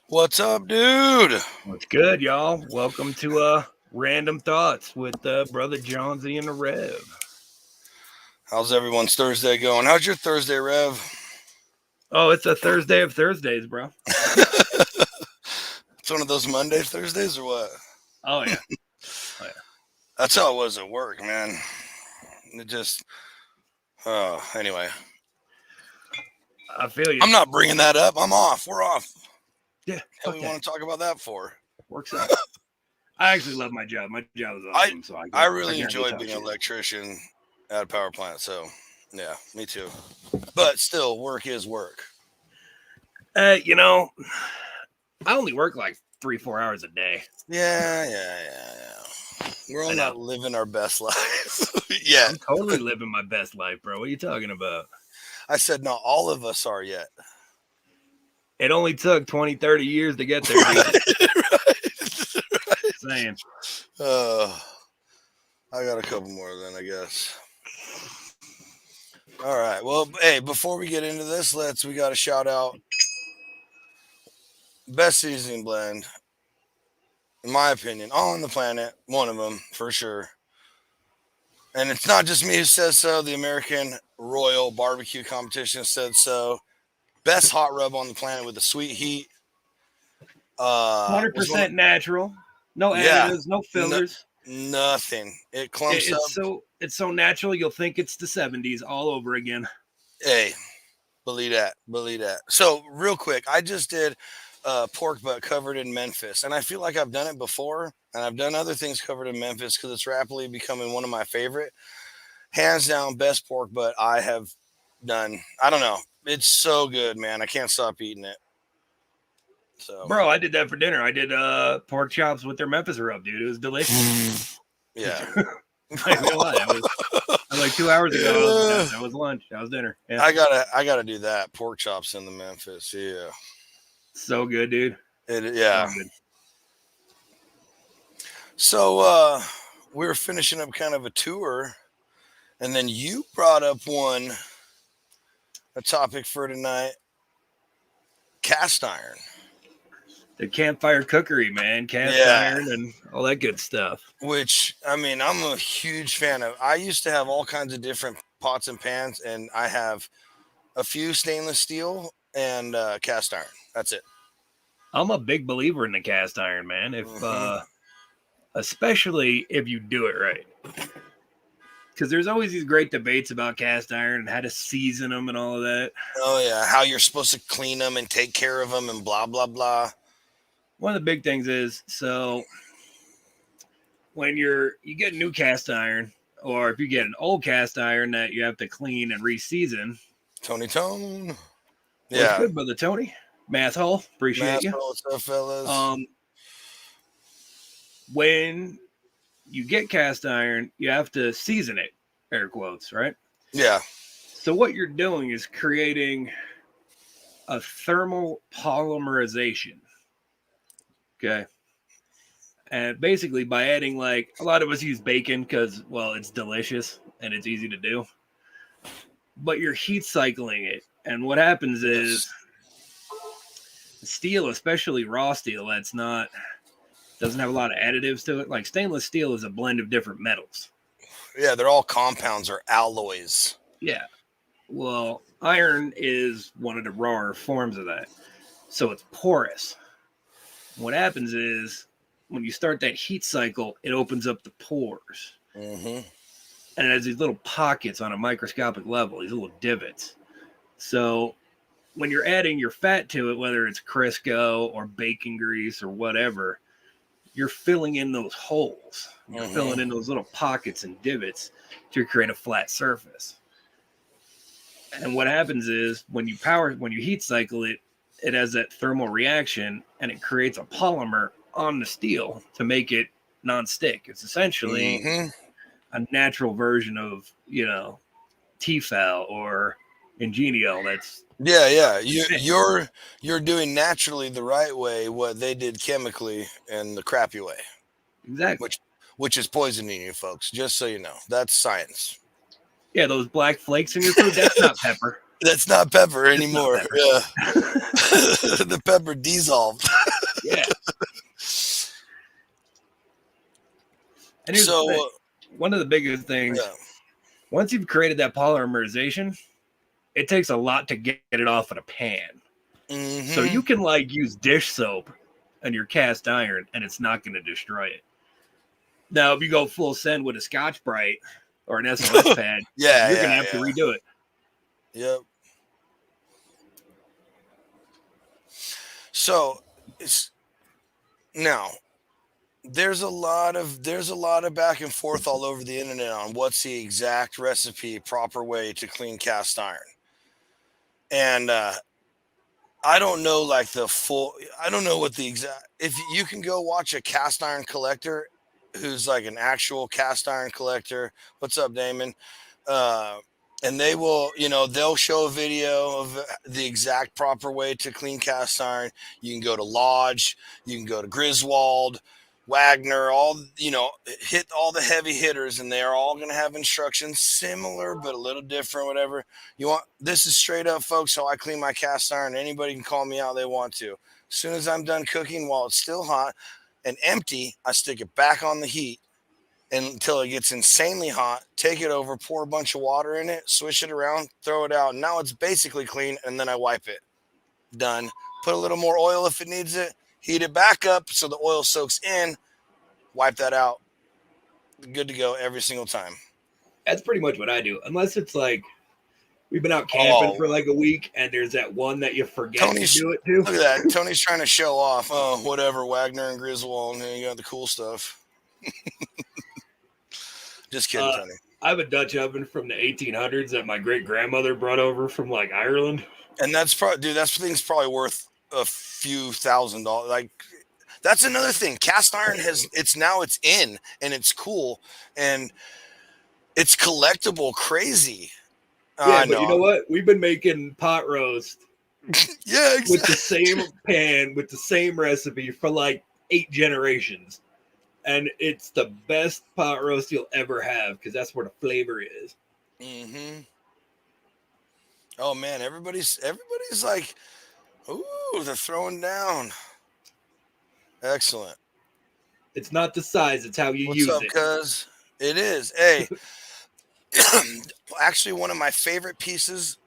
What's up, dude? What's good, y'all? Welcome to Random Thoughts with Brother Johnsy and the Rev. How's everyone's Thursday going? How's your Thursday, Rev? Oh, it's a Thursday of Thursdays, bro. It's one of those Monday Thursdays or what? Oh yeah, oh yeah. That's how it was at work, man. It just, anyway. I feel you. I'm not bringing that up. I'm off. We're off. Yeah, What we want to talk about that for? Works out. I actually love my job. My job is awesome. I really can't enjoy talk being shit. an electrician at a power plant. So, yeah, me too. But still, work is work. You know, I only work like 3-4 hours a day. Yeah. We're all I not know. living our best lives yet. I'm totally living my best life, bro. What are you talking about? I said not all of us are yet. It only took 20, 30 years to get there, dude. Right. Saying. I got a couple more then, I guess. All right. Well, hey, before we get into this, we got to shout out best seasoning blend, in my opinion, on the planet. One of them for sure. And it's not just me who says so. The American Royal Barbecue Competition said so. Best hot rub on the planet with a sweet heat. 100% natural. No Yeah. additives, no fillers. Nothing. It clumps up. It's so natural you'll think it's the 70s all over again. Hey, believe that. So real quick, I just did pork butt covered in Memphis, and I feel like I've done it before, and I've done other things covered in Memphis because it's rapidly becoming one of my favorite, hands down, best pork butt I have done. I don't know, it's so good, man. I can't stop eating it. So, bro, I did that for dinner. I did pork chops with their Memphis rub, dude. It was delicious. Yeah. I ain't gonna lie, that was like 2 hours ago. That was lunch. That was dinner. Yeah. I gotta do that. Pork chops in the Memphis. Yeah. So good, dude. Yeah. So good. So we were finishing up kind of a tour, and then you brought up a topic for tonight: cast iron. The campfire cookery, man. Cast iron and all that good stuff. Which, I mean, I'm a huge fan of. I used to have all kinds of different pots and pans, and I have a few stainless steel and cast iron. That's it. I'm a big believer in the cast iron, man. If especially if you do it right. Because there's always these great debates about cast iron and how to season them and all of that. Oh, yeah. How you're supposed to clean them and take care of them and blah, blah, blah. One of the big things is, so when you get new cast iron, or if you get an old cast iron that you have to clean and re-season. Tone. Yeah. What's good, brother Tony? Math hole. Appreciate you. What's up, fellas? When you get cast iron, you have to season it, air quotes, right? Yeah. So what you're doing is creating a thermal polymerization. Okay. And basically by adding, like, a lot of us use bacon because, well, it's delicious and it's easy to do. But you're heat cycling it. And what happens is steel, especially raw steel, doesn't have a lot of additives to it. Like stainless steel is a blend of different metals. Yeah, they're all compounds or alloys. Yeah. Well, iron is one of the rawer forms of that. So it's porous. What happens is when you start that heat cycle, it opens up the pores. Mm-hmm. And it has these little pockets on a microscopic level, these little divots. So when you're adding your fat to it, whether it's Crisco or bacon grease or whatever, you're filling in those holes. You're filling in those little pockets and divots to create a flat surface. And what happens is when you heat cycle it, it has that thermal reaction and it creates a polymer on the steel to make it non-stick. It's essentially a natural version of, Tefal or Ingenio. That's you're doing naturally the right way what they did chemically in the crappy way. Exactly. Which is poisoning you folks, just so you know. That's science. Yeah, those black flakes in your food, that's not pepper. That's not pepper It's not anymore. pepper. Yeah. The pepper dissolved. Yeah. And here's the thing. So, One of the biggest things, yeah. once you've created that polymerization, it takes a lot to get it off of a pan. So Mm-hmm. you can like use dish soap on your cast iron and it's not going to destroy it. Now, if you go full send with a Scotch Brite or an SOS pad, Yeah, you're going to yeah, have to yeah. redo it. Yep. So it's now there's a lot of back and forth all over the internet on what's the exact recipe proper way to clean cast iron. And I don't know like the full I don't know what the exact if you can go watch a cast iron collector who's like an actual cast iron collector. What's up, Damon? Uh and they will, they'll show a video of the exact proper way to clean cast iron. You can go to Lodge, you can go to Griswold, Wagner, hit all the heavy hitters, and they are all going to have instructions similar but a little different, whatever. This is straight up, folks, how I clean my cast iron. Anybody can call me out they want to. As soon as I'm done cooking, while it's still hot and empty, I stick it back on the heat until it gets insanely hot. Take it over, pour a bunch of water in it, swish it around, throw it out. Now it's basically clean, and then I wipe it. Done. Put a little more oil if it needs it. Heat it back up so the oil soaks in. Wipe that out. Good to go every single time. That's pretty much what I do. Unless it's like we've been out camping Oh, for like a week and there's that one that you forget to Tony's do it to. look at that. Tony's trying to show off. Oh, whatever. Wagner and Griswold, and you got the cool stuff. Just kidding, Uh, Tony. I have a Dutch oven from the 1800s that my great grandmother brought over from like Ireland. And that's probably, dude. That thing's probably worth a few $1,000. Like that's another thing. Cast iron it's in and it's cool and it's collectible. Crazy. Yeah, I but you know know. what? We've been making pot roast Yeah, with the exactly. same pan, with the same recipe for like 8 generations. And it's the best pot roast you'll ever have because that's where the flavor is. Hmm. Oh man, everybody's like, ooh, they're throwing down. Excellent. It's not the size, it's how you What's use up, it. cuz? It is. Hey, actually, one of my favorite pieces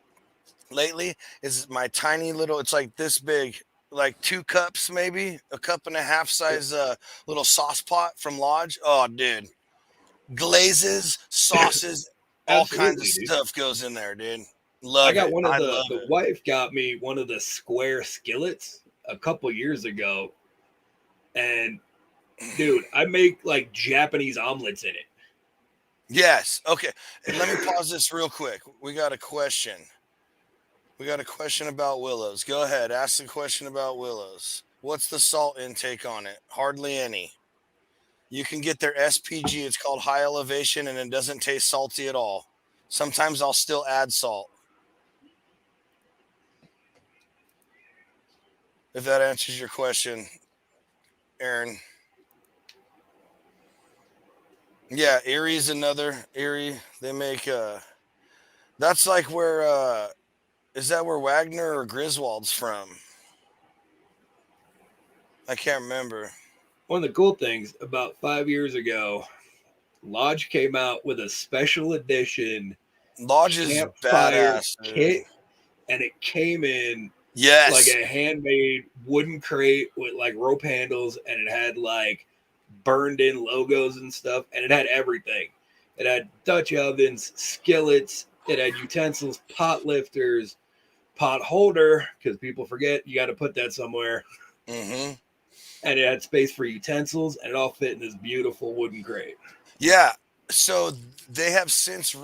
lately is my tiny little. It's like this big, like 2 cups, maybe a cup and a half size, little sauce pot from Lodge. Oh, dude, glazes, sauces, all kinds of Absolutely, dude. stuff goes in there, dude. I Love got it. one of I the love the it. wife got me one of the square skillets a couple years ago, and dude, I make like Japanese omelets in it. Yes. Okay. And let me pause this real quick. We got a question. We got a question about willows. Go ahead. Ask the question about willows. What's the salt intake on it? Hardly any. You can get their SPG. It's called high elevation and it doesn't taste salty at all. Sometimes I'll still add salt. If that answers your question, Aaron. Yeah, Erie's another. Erie, they make that's like where is that where Wagner or Griswold's from? I can't remember. One of the cool things about 5 years ago, Lodge came out with a special edition Lodge is campfire badass, dude. kit, and it came in like Yes. a handmade wooden crate with like rope handles, and it had like burned in logos and stuff, and it had everything. It had Dutch ovens, skillets, it had utensils, pot lifters, pot holder, because people forget you got to put that somewhere, Hmm. and it had space for utensils, and it all fit in this beautiful wooden crate. Yeah. So they have since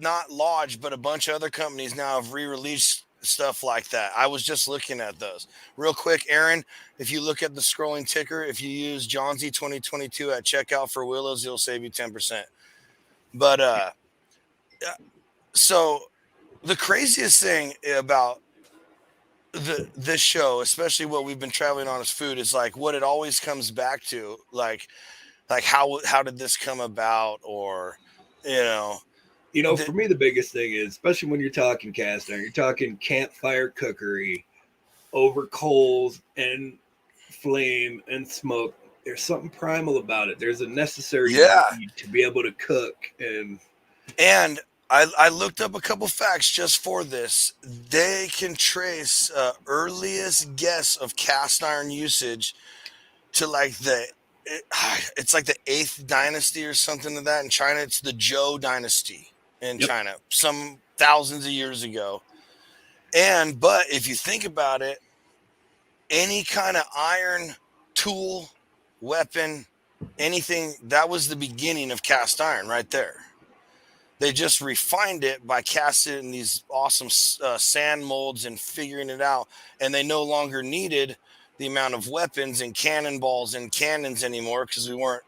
not Lodge, but a bunch of other companies now have re-released stuff like that. I was just looking at those real quick, Aaron. If you look at the scrolling ticker, if you use Johnsy 2022 at checkout for Willows, it'll save you 10%. But yeah, so the craziest thing about this show, especially what we've been traveling on as food, is like what it always comes back to, like how did this come about, or you know You know, The, for me, the biggest thing is, especially when you're talking cast iron, you're talking campfire cookery over coals and flame and smoke. There's something primal about it. There's a necessary yeah, need to be able to cook. And and I looked up a couple facts just for this. They can trace earliest guess of cast iron usage to like it, it's like the eighth dynasty or something of that in China. It's the Zhou dynasty in yep, China, some thousands of years ago. But if you think about it, any kind of iron tool, weapon, anything that was the beginning of cast iron right there. They just refined it by casting it in these awesome sand molds and figuring it out. And they no longer needed the amount of weapons and cannonballs and cannons anymore because we weren't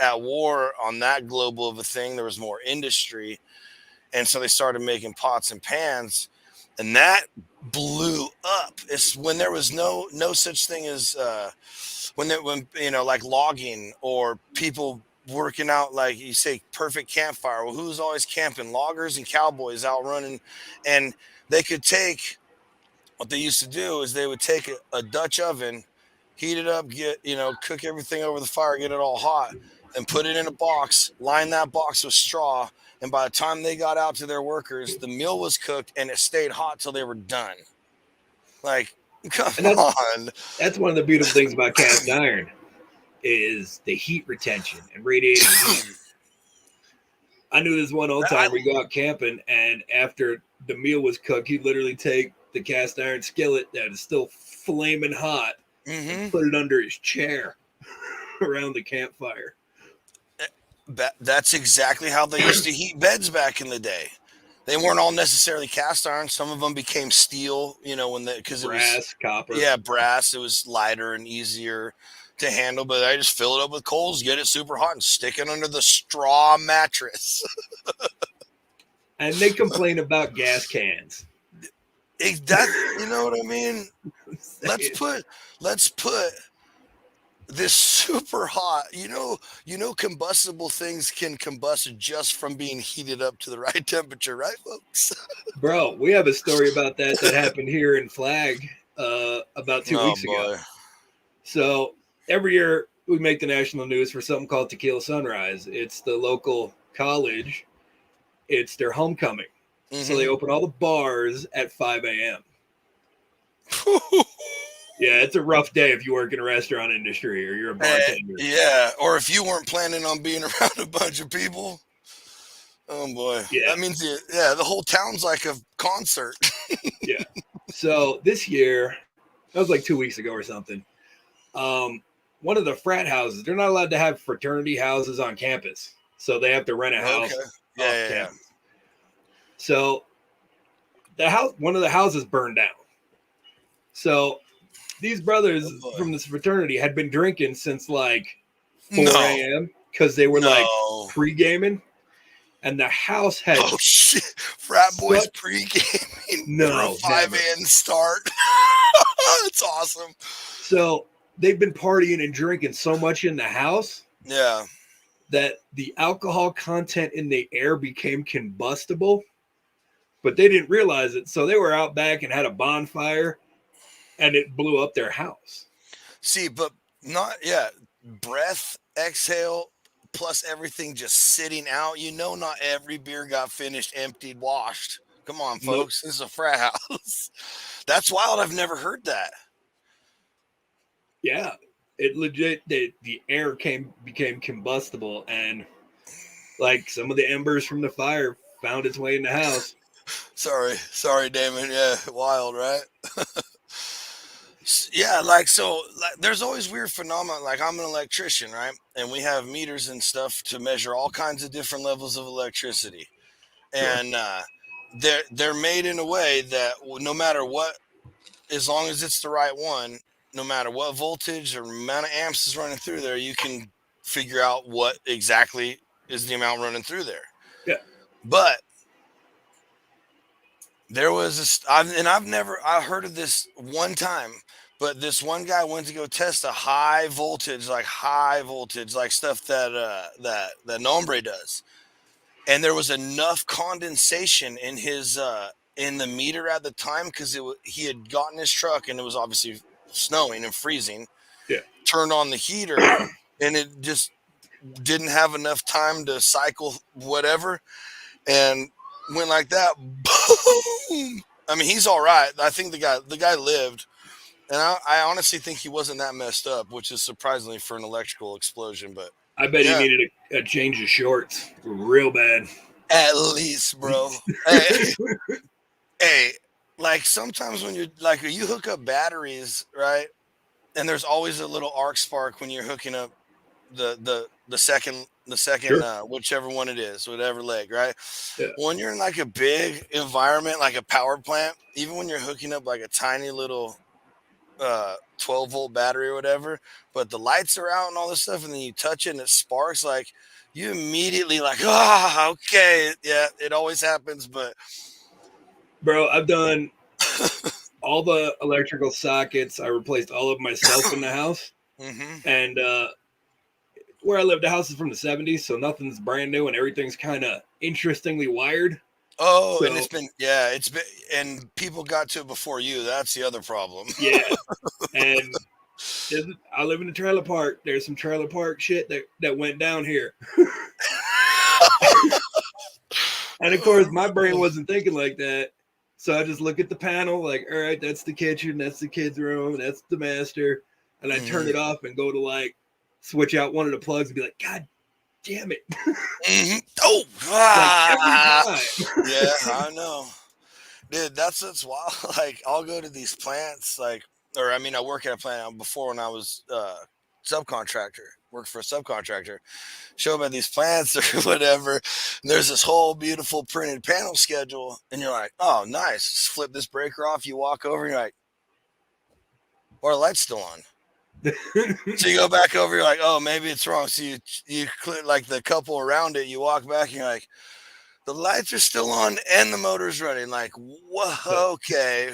at war on that global of a thing. There was more industry. And so they started making pots and pans. And that blew up. It's when there was no such thing as when like logging or people working out, like you say, perfect campfire. Well, who's always camping? Loggers and cowboys out running. And they could take what they used to do is they would take a Dutch oven, heat it up, cook everything over the fire, get it all hot, and put it in a box, line that box with straw. And by the time they got out to their workers, the meal was cooked and it stayed hot till they were done. Like, come and on. that's one of the beautiful things about cast iron is the heat retention and radiating heat. I knew this one old time we go out camping, and after the meal was cooked, he'd literally take the cast iron skillet that is still flaming hot and put it under his chair around the campfire. That's exactly how they used to heat beds back in the day. They weren't all necessarily cast iron. Some of them became steel, because it was brass, copper. Yeah, brass. It was lighter and easier to handle. But I just fill it up with coals, get it super hot, and stick it under the straw mattress. And they complain about gas cans. You know what I mean? Let's put this super hot. Combustible things can combust just from being heated up to the right temperature, right, folks? Bro, we have a story about that happened here in Flag about 2 weeks ago. So every year we make the national news for something called Tequila Sunrise. It's the local college. It's their homecoming. Mm-hmm. So they open all the bars at 5 a.m. Yeah, it's a rough day if you work in a restaurant industry or you're a bartender. Yeah, or if you weren't planning on being around a bunch of people. Oh, boy. Yeah. That means, the whole town's like a concert. Yeah. So this year, that was like 2 weeks ago or something, one of the frat houses, they're not allowed to have fraternity houses on campus. So they have to rent a house off campus. So one of the houses burned down. So these brothers from this fraternity had been drinking since like 4 a.m. because they were like pre-gaming. And the house had frat boys pre-gaming for a 5 a.m. start. That's awesome. So they've been partying and drinking so much in the house. Yeah. That the alcohol content in the air became combustible, but they didn't realize it. So they were out back and had a bonfire, and it blew up their house. See, but breath, exhale, plus everything just sitting out. Not every beer got finished, emptied, washed. Come on, folks. Nope. This is a frat house. That's wild. I've never heard that. Yeah. It legit, the air became combustible, and like some of the embers from the fire found its way in the house. Sorry, Damon. Yeah, wild, right? Yeah, there's always weird phenomena. Like, I'm an electrician, right? And we have meters and stuff to measure all kinds of different levels of electricity. And they're made in a way that no matter what, as long as it's the right one, no matter what voltage or amount of amps is running through there, you can figure out what exactly is the amount running through there. Yeah. But there was I heard of this one time, but this one guy went to go test a high voltage, like stuff that Nombre does. and there was enough condensation in his in the meter at the time because he had gotten his truck and it was obviously snowing and freezing. Yeah. Turned on the heater and it just didn't have enough time to cycle whatever, and went like that. Boom! I mean, he's all right. I think the guy lived, and I honestly think he wasn't that messed up, which is surprisingly for an electrical explosion. But I bet yeah, he needed a change of shorts real bad. at least, bro. Hey, hey, like sometimes when you're like you hook up batteries, right? And there's always a little arc spark when you're hooking up the second Sure. whichever one it is, whatever leg, right? Yeah. When you're in like a big environment like a power plant, even when you're hooking up like a tiny little 12-volt battery or whatever, but the lights are out and all this stuff, and then you touch it and it sparks, like you immediately like, okay, yeah, it always happens. But Bro, I've done all the electrical sockets. I replaced all of myself in the house. mm-hmm. And where I live, the house is from the 70s, so nothing's brand new and everything's kind of interestingly wired. Oh, So, and it's been, and people got to it before you. That's the other problem. yeah. And I live in a trailer park. There's some trailer park shit that went down here. And of course, my brain wasn't thinking like that. So I just look at the panel, like, all right, that's the kitchen, that's the kids' room, that's the master. And I turn it off and go to like switch out one of the plugs and be like, God damn it. Mm-hmm. Oh, Like yeah, I know, dude. That's wild. Like, I'll go to these plants, like, or I mean, I work at a plant before when I was subcontractor. Worked for a subcontractor. Show up at these plants or whatever. And there's this whole beautiful printed panel schedule, and you're like, oh, nice. Just flip this breaker off. You walk over, and you're like, or the light's still on. So you go back over, you're like, oh, maybe it's wrong. So you click like the couple around it, you walk back and you're like, the lights are still on and the motor's running. Like, whoa, okay.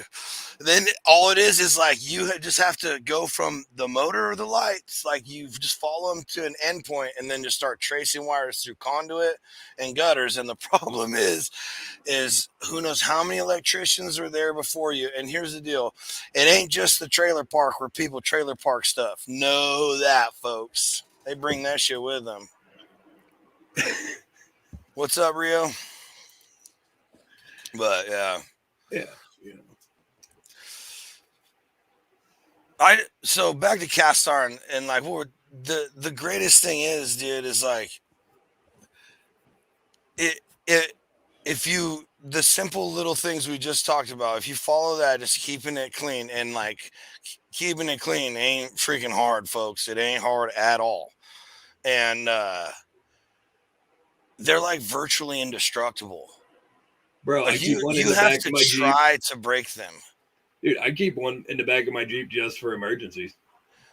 Then all it is like you just have to go from the motor or the lights, like you just follow them to an endpoint and then just start tracing wires through conduit and gutters. And the problem is who knows how many electricians are there before you. And here's the deal: it ain't just the trailer park where people trailer park stuff. Know that, folks. They bring that shit with them. What's up, Rio? But yeah. So back to cast iron, and like what the greatest thing is, dude, is like it if you the simple little things we just talked about, if you follow that, just keeping it clean, and like keeping it clean ain't freaking hard, folks. It ain't hard at all. And they're like virtually indestructible. bro, Like I keep one in you the have back to of my try to break them. Jeep. Dude, I keep one in the back of my Jeep just for emergencies.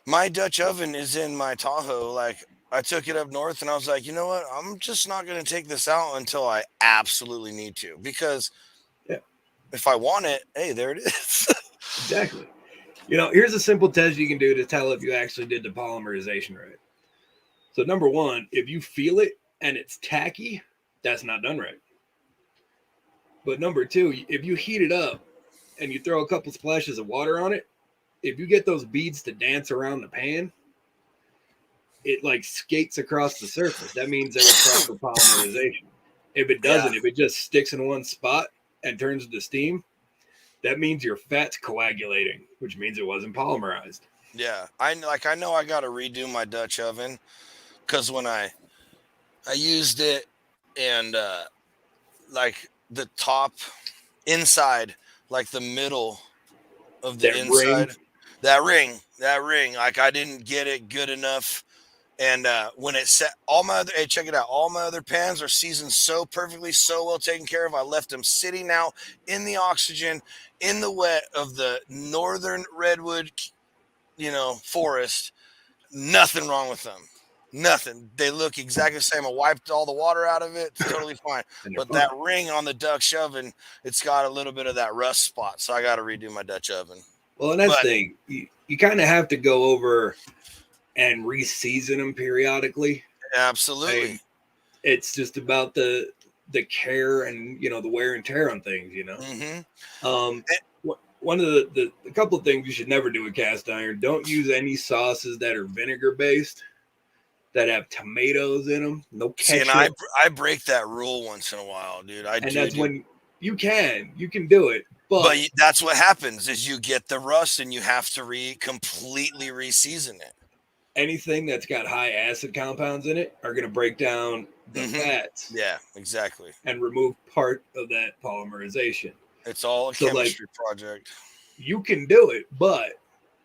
My Dutch oven is in my Tahoe. Like, I took it up north and I was like, you know what? I'm just not going to take this out until I absolutely need to, because if I want it, hey, there it is. Exactly. You know, here's a simple test you can do to tell if you actually did the polymerization right. So number one, if you feel it and it's tacky, that's not done right. But number two, if you heat it up and you throw a couple splashes of water on it, if you get those beads to dance around the pan, it like skates across the surface. That means there was proper polymerization. If it doesn't, if it just sticks in one spot and turns to steam, that means your fat's coagulating, which means it wasn't polymerized. Yeah, I know I got to redo my Dutch oven, because when I used it, and like the top inside, like the middle of the inside, that ring, like I didn't get it good enough. And when it set, hey, check it out. All my other pans are seasoned so perfectly, so well taken care of. I left them sitting out in the oxygen, in the wet of the northern redwood, forest. Nothing wrong with them. Nothing. They look exactly the same. I wiped all the water out of it. It's totally fine. But that ring on the Dutch oven, it's got a little bit of that rust spot. So I got to redo my Dutch oven. Well, and that's the thing. You kind of have to go over and re-season them periodically. Absolutely. It's just about the the care and the wear and tear on things. Mm-hmm. One of the couple of things you should never do with cast iron: don't use any sauces that are vinegar based, that have tomatoes in them. No See, and ketchup. I break that rule once in a while, dude. And that's when you can do it, but that's what happens is you get the rust and you have to completely re-season it. Anything that's got high acid compounds in it are going to break down the fats. Yeah, exactly. And remove part of that polymerization. It's all a chemistry project. You can do it, but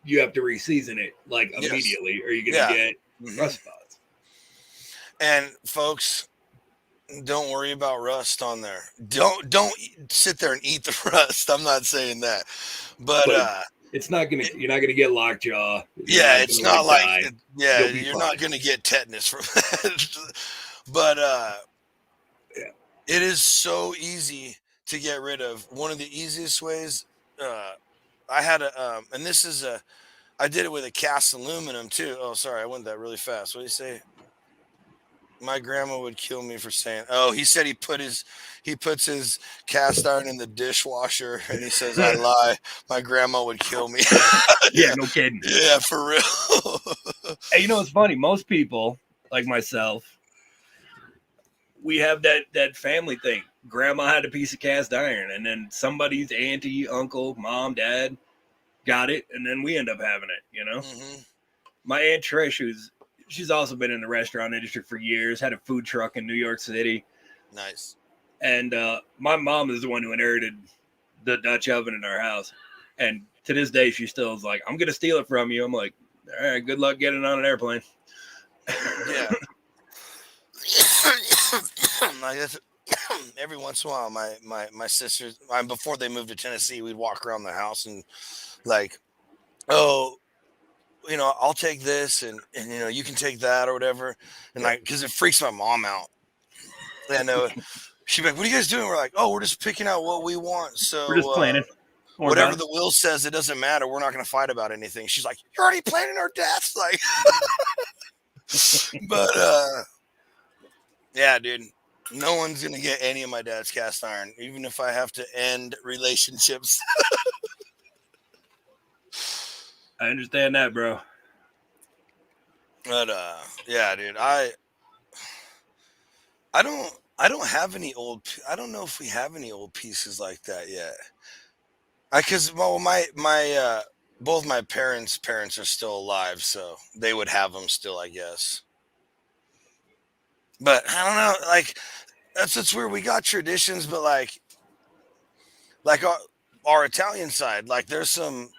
you have to re-season it immediately, or you're going to get rust spots. And folks, don't worry about rust on there. Don't sit there and eat the rust. I'm not saying that, but it's not gonna. You're not gonna get lockjaw. Yeah, it's not like you're not gonna get tetanus from that. But it is so easy to get rid of. One of the easiest ways. I had and this is I did it with a cast aluminum too. Oh, sorry, I went that really fast. What do you say? My grandma would kill me for saying. Oh, he said he puts his cast iron in the dishwasher, and he says I lie. My grandma would kill me. Yeah, no kidding. Yeah, for real. Hey, it's funny. Most people, like myself, we have that family thing. Grandma had a piece of cast iron, and then somebody's auntie, uncle, mom, dad got it, and then we end up having it. Mm-hmm. My Aunt Trish, she's also been in the restaurant industry for years, had a food truck in New York City. Nice. And my mom is the one who inherited the Dutch oven in our house. And to this day, she still is like, I'm going to steal it from you. I'm like, all right, good luck getting on an airplane. Yeah. I guess every once in a while, my sisters, before they moved to Tennessee, we'd walk around the house and like, oh, I'll take this and you can take that or whatever. And because it freaks my mom out. And she'd be like, what are you guys doing? We're like, oh, we're just picking out what we want. So we're just planning. Whatever the will says, it doesn't matter. We're not going to fight about anything. She's like, you're already planning our deaths. Like, but yeah, dude, no one's going to get any of my dad's cast iron, even if I have to end relationships. I understand that, bro. But yeah, dude, I don't have any old. I don't know if we have any old pieces like that yet. Because my both my parents are still alive, so they would have them still, I guess. But I don't know, like that's where we got traditions, but like our Italian side, like there's some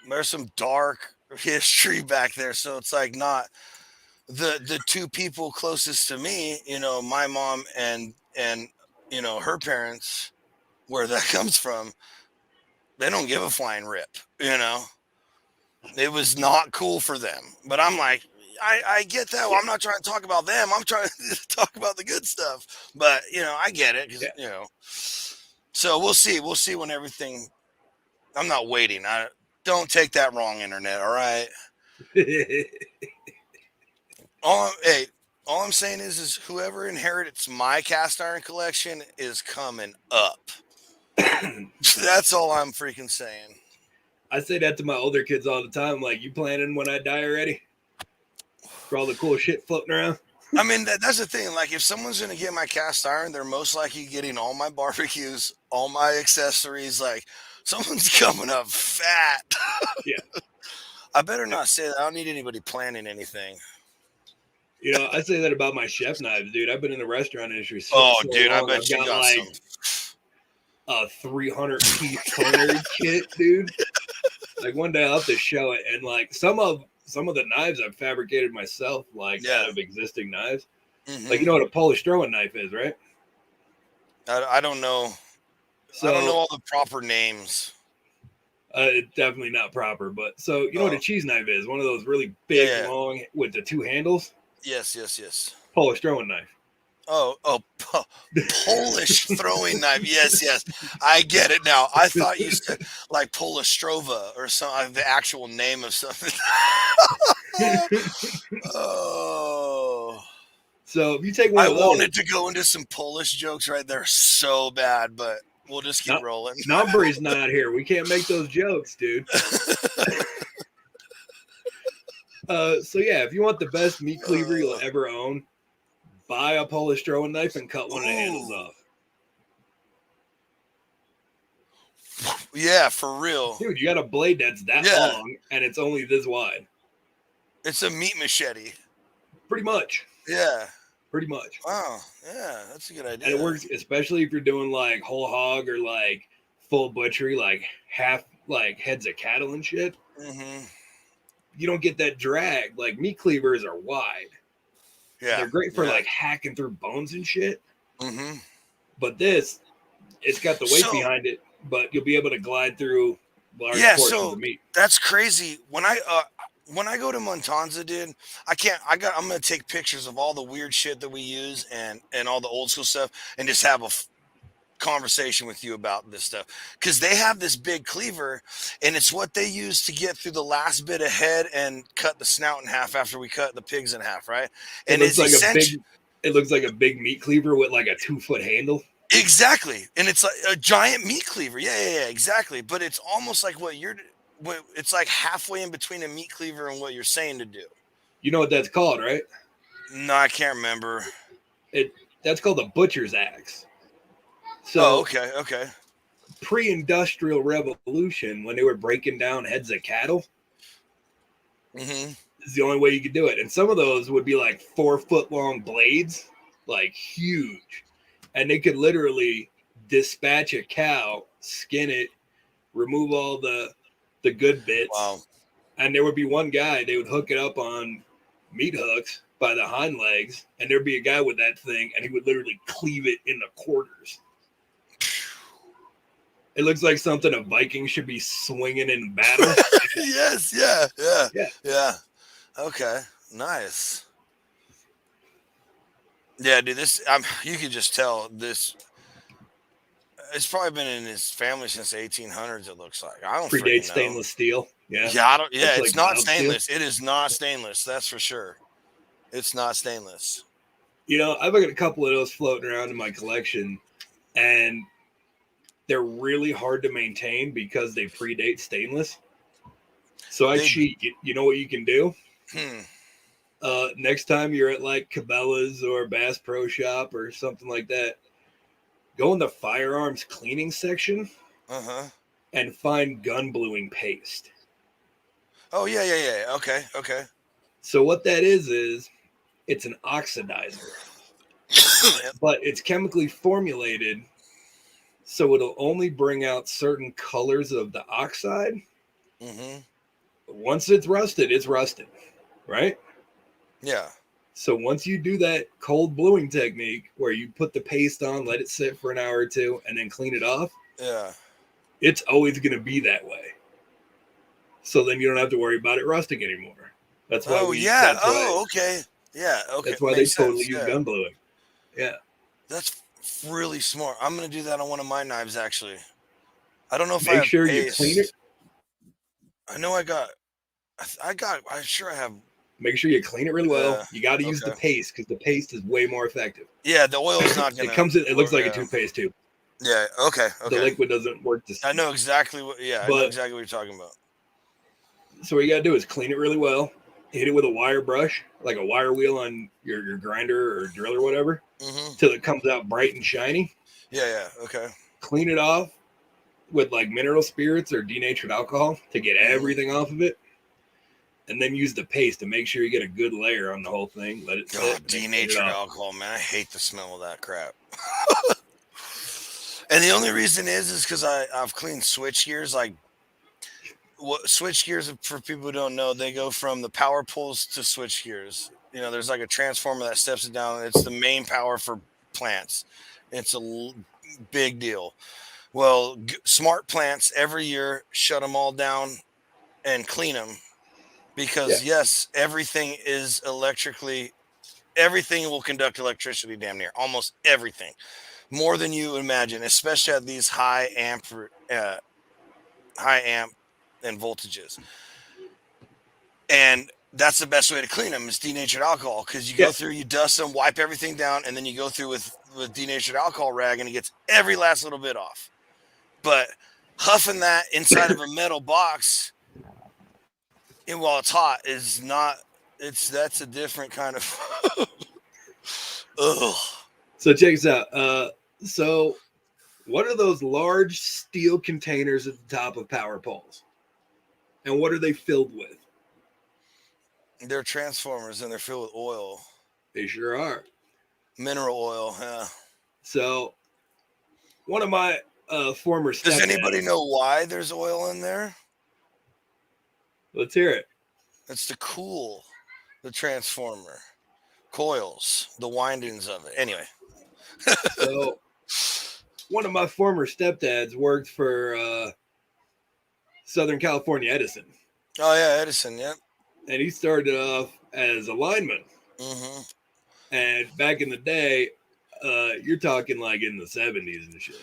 dark history back there, so it's like not the two people closest to me, my mom and her parents, where that comes from, they don't give a flying rip, it was not cool for them. But I'm like, I get that. Well, I'm not trying to talk about them. I'm trying to talk about the good stuff. But I get it because So we'll see. We'll see when everything. I'm not waiting. I don't take that wrong, internet. All right. All I'm saying is whoever inherits my cast iron collection is coming up. That's all I'm freaking saying. I say that to my older kids all the time. Like, you planning when I die already? For all the cool shit floating around? I mean, that's the thing. Like, if someone's going to get my cast iron, they're most likely getting all my barbecues, all my accessories. Like, someone's coming up fat. Yeah. I better not say that. I don't need anybody planning anything. I say that about my chef knives, dude. I've been in the restaurant industry so dude, long. I bet you got like a 300-piece culinary kit, dude. Like, one day I'll have to show it, and like some of the knives I've fabricated myself, like out of existing knives. Mm-hmm. Like, you know what a Polish throwing knife is, right? I don't know. So, I don't know all the proper names. It's definitely not proper, but so you know what a cheese knife is? One of those really big, long with the two handles. Yes. Polish throwing knife. Polish throwing knife. Yes. I get it now. I thought you said like Polistrova or something, the actual name of something. Oh. So if you take one I of those, wanted to go into some Polish jokes right there so bad, but we'll just keep rolling. Nombri's not here. We can't make those jokes, dude. So yeah, if you want the best meat cleaver you'll ever own, buy a Polish throwing knife and cut one of the handles off. Yeah, for real. Dude, you got a blade that's that long and it's only this wide. It's a meat machete. Pretty much. Yeah. Pretty much. Wow. Yeah, that's a good idea. And it works especially if you're doing like whole hog or like full butchery, like half like heads of cattle and shit. Mm-hmm. You don't get that drag. Like meat cleavers are wide. Yeah. They're great for like hacking through bones and shit. Mm-hmm. But this, it's got the weight behind it, but you'll be able to glide through large portions of meat. That's crazy. When I go to Montanza, dude, I'm gonna take pictures of all the weird shit that we use and all the old school stuff and just have a conversation with you about this stuff, because they have this big cleaver and it's what they use to get through the last bit of head and cut the snout in half after we cut the pigs in half, right? And it looks like a big meat cleaver with like a 2-foot handle. Exactly. And it's like a giant meat cleaver. Yeah, exactly. But it's almost like it's like halfway in between a meat cleaver and what you're saying to do. You know what that's called, right? No, I can't remember. That's called a butcher's axe. So, okay. Pre-industrial revolution, when they were breaking down heads of cattle, is the only way you could do it. And some of those would be like 4-foot long blades, like huge. And they could literally dispatch a cow, skin it, remove all the good bits. Wow. And there would be one guy, they would hook it up on meat hooks by the hind legs, and there'd be a guy with that thing, and he would literally cleave it in the quarters. It looks like something a Viking should be swinging in battle. Yes, yeah. Okay, nice. Yeah, dude, you could just tell this. It's probably been in his family since the 1800s. It looks like I don't predate stainless steel. Yeah, I don't. Yeah, it's like not stainless. Steel. It is not stainless. That's for sure. It's not stainless. You know, I've got a couple of those floating around in my collection, and they're really hard to maintain because they predate stainless. So I cheat. You know what you can do? Next time you're at like Cabela's or Bass Pro Shop or something like that, go in the firearms cleaning section and find gun bluing paste. Oh, yeah. Okay. So what that is it's an oxidizer, but it's chemically formulated so it'll only bring out certain colors of the oxide. Once it's rusted, right? Yeah. So once you do that cold bluing technique where you put the paste on, let it sit for an hour or two, and then clean it off, it's always going to be that way. So then you don't have to worry about it rusting anymore. That's why. Okay. Yeah. Okay. That's why they totally use gun bluing. Yeah. That's really smart. I'm going to do that on one of my knives, actually. I don't know if I have sure paste. You clean it. I know I'm sure I have. Make sure you clean it really well. You got to use the paste because the paste is way more effective. Yeah, the oil is not going to. It looks like a toothpaste tube. Yeah. Okay. The liquid doesn't work the same. I know exactly what. Yeah, I know exactly what you're talking about. So what you got to do is clean it really well. Hit it with a wire brush, like a wire wheel on your grinder or drill or whatever, till it comes out bright and shiny. Yeah. Okay. Clean it off with like mineral spirits or denatured alcohol to get everything off of it. And then use the paste to make sure you get a good layer on the whole thing. Let it sit. Denatured alcohol, man. I hate the smell of that crap. And the only reason is because I've cleaned switch gears. Like, switch gears, for people who don't know, they go from the power pulls to switch gears. You know, there's like a transformer that steps it down. It's the main power for plants. It's a big deal. Well, smart plants every year shut them all down and clean them. Because yes, everything is everything will conduct electricity damn near, almost everything, more than you imagine, especially at these high amp and voltages. And that's the best way to clean them is denatured alcohol, because you Yeah. go through, you dust them, wipe everything down, and then you go through with denatured alcohol rag, and it gets every last little bit off. But huffing that inside of a metal box, and while it's hot, is not. That's a different kind of. Ugh. So check this out. So what are those large steel containers at the top of power poles? And what are they filled with? They're transformers, and they're filled with oil, They sure are. mineral oil. Yeah. So one of my former Does anybody stepdads- know why there's oil in there? Let's hear it. It's to cool the transformer coils, the windings of it. Anyway. So one of my former stepdads worked for Southern California Edison, Oh yeah, Edison. Yep. and he started off as a lineman. Mm-hmm. And back in the day, you're talking like in the 70s and shit.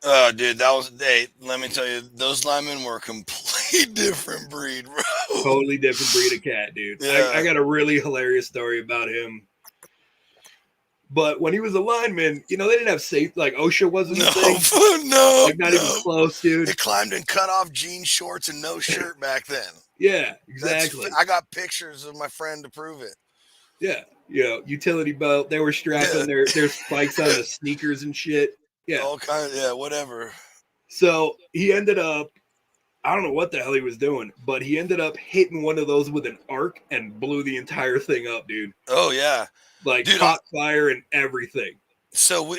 Oh, dude, that was. Hey, let me tell you, those linemen were a complete different breed, bro. Totally different breed of cat, dude. Yeah. I got a really hilarious story about him. But when he was a lineman, they didn't have safe, like OSHA wasn't a thing. No, Like not even close, dude. They climbed in cut off jean shorts and no shirt back then. Yeah, That's- exactly. I got pictures of my friend to prove it. Yeah, utility belt. They were strapping their spikes on the sneakers and shit. Yeah. All kind of, yeah, whatever. So he ended up, I don't know what the hell he was doing, but he ended up hitting one of those with an arc and blew the entire thing up, dude. Oh yeah. Like Dude, caught fire and everything. So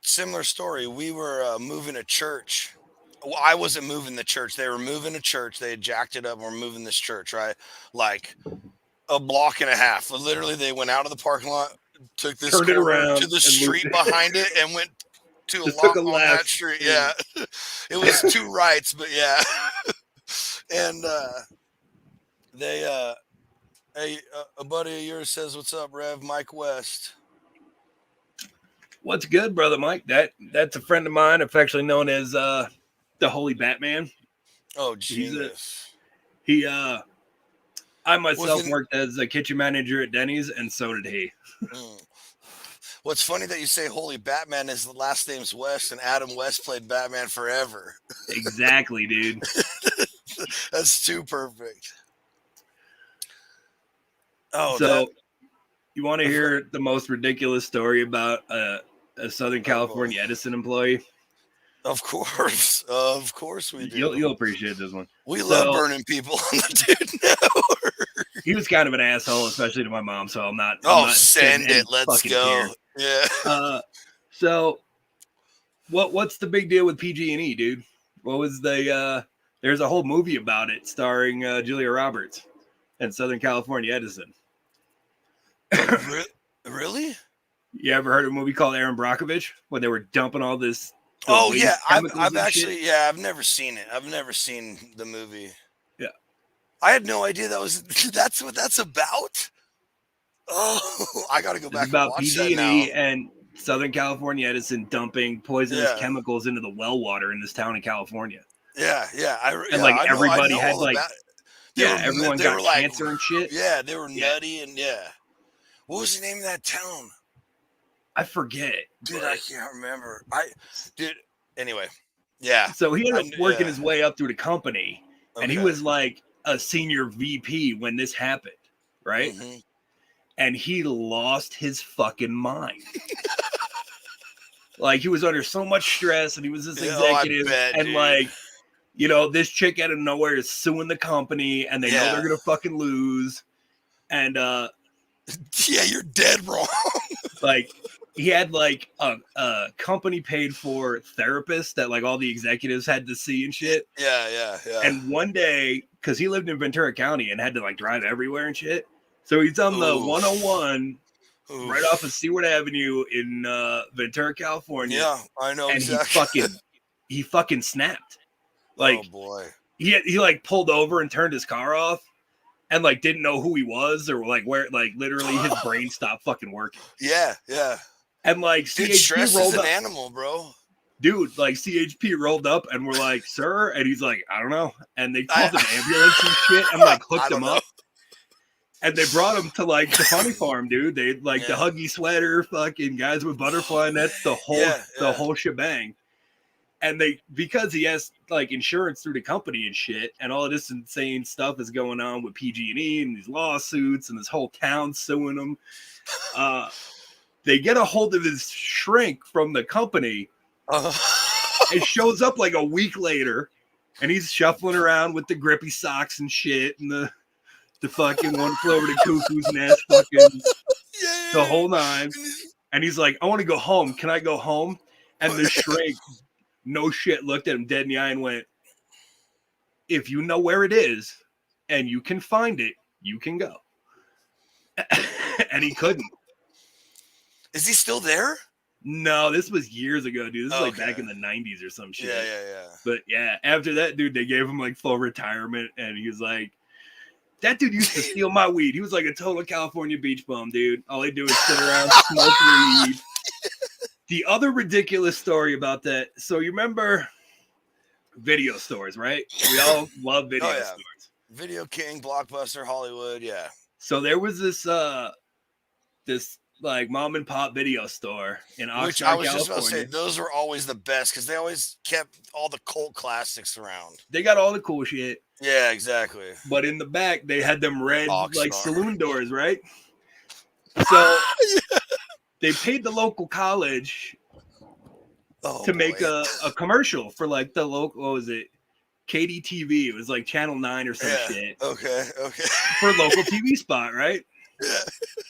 similar story. We were moving a church. Well, I wasn't moving the church. They were moving a church. They had jacked it up. And we're moving this church, right? Like a block and a half. Literally, they went out of the parking lot, took this Turned it corner around to the and street moved it. behind it, and went to a Just lot took a on left. that street. Yeah, it was two rights, but yeah. And they a buddy of yours says, "What's up, Rev? Mike West." What's good, brother Mike? That's a friend of mine, affectionately known as the Holy Batman. Oh, He's genius. I myself Wasn't- worked as a kitchen manager at Denny's, and so did he. Mm. What's funny that you say Holy Batman is the last name's West, and Adam West played Batman forever. Exactly, dude. That's too perfect. Oh, So, you want to hear the most ridiculous story about a Southern California Edison employee? of course we do. You'll appreciate this one. We love so- burning people on the Dude Network. He was kind of an asshole, especially to my mom. So I'm not. Oh, I'm not send shedding it. any Let's fucking go. tears. Yeah. So what's the big deal with PG&E, dude? What was there's a whole movie about it starring Julia Roberts and Southern California Edison. Really? You ever heard of a movie called Aaron Brockovich when they were dumping all this? the Oh waste yeah, chemicals I've and actually shit? I've never seen it. I've never seen the movie. Yeah. I had no idea that's what that's about. Oh, I got to go It's back and about watch that PG&E now. and Southern California Edison dumping poisonous Yeah. chemicals into the well water in this town in California. Yeah. And, like, I know everybody had, all like- about- they were- Everyone they got were like- cancer and shit. Yeah, they were Yeah. nutty and yeah. What was the name of that town? I forget. Dude, but- I can't remember. Anyway. Yeah. So he I ended up kn- working yeah. his way up through the company, and he Okay. was like a senior VP when this happened, right? Mhm. And he lost his fucking mind. Like he was under so much stress, and he was this Yeah, oh, I executive, bet, and dude. like, this chick out of nowhere is suing the company, and they know Yeah. they're gonna fucking lose, and Yeah, you're dead wrong. like he had like a company paid for therapist that like all the executives had to see and shit. Yeah. And one day, because he lived in Ventura County and had to like drive everywhere and shit, so he's on the Oof. 101 Oof. right off of Seward Avenue in Ventura, California. Yeah, I know and exactly. he fucking snapped. Like oh boy. he like pulled over and turned his car off, and like didn't know who he was or like where, like literally his brain stopped fucking working. Yeah. And like Dude, CHP stress rolled is an up. animal, bro. Dude, like CHP rolled up and we're like, sir, and he's like, I don't know. And they called an ambulance and shit and like I hooked don't him up. And they brought him to like the funny farm, dude. They like the Yeah. huggy sweater, fucking guys with butterfly nets, the whole shebang. And they, because he has like insurance through the company and shit, and all of this insane stuff is going on with PG&E and these lawsuits and this whole town suing him. They get a hold of his shrink from the company. It shows up like a week later, and he's shuffling around with the grippy socks and shit, and the fucking One Flew Over the Cuckoo's Nest, fucking the whole nine. And he's like, I want to go home. Can I go home? And the shrink, no shit, looked at him dead in the eye and went, if you know where it is and you can find it, you can go. And he couldn't. Is he still there? No, this was years ago, dude. This is like back in the 90s or some shit. Yeah. But yeah, after that, dude, they gave him like full retirement, and he was like, that dude used to steal my weed. He was like a total California beach bum, dude. All he'd do is sit around, smoke weed. The other ridiculous story about that, so you remember video stores, right? We all love video stores. Video King, Blockbuster, Hollywood, yeah. So there was this like mom and pop video store in Oxnard, Which I was California. just about to say, those were always the best because they always kept all the cult classics around. They got all the cool shit. Yeah, exactly. But in the back, they had them red Oxnard. like saloon doors, right? So they paid the local college to make a commercial for like the local, what was it? KDTV. It was like Channel 9 or some shit. Okay. For a local TV spot, right? Yeah.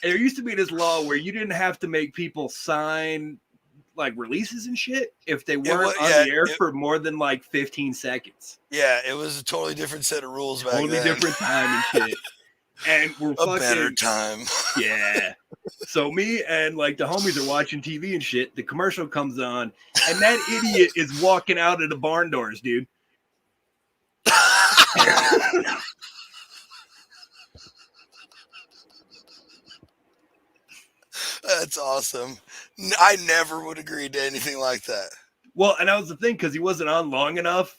And there used to be this law where you didn't have to make people sign like releases and shit if they weren't on the air for more than like 15 seconds. Yeah, it was a totally different set of rules back then. Totally different time and shit. And we're a better time. Yeah. So me and like the homies are watching TV and shit. The commercial comes on, and that idiot is walking out of the barn doors, dude. That's awesome. I never would agree to anything like that. Well, and that was the thing, because he wasn't on long enough.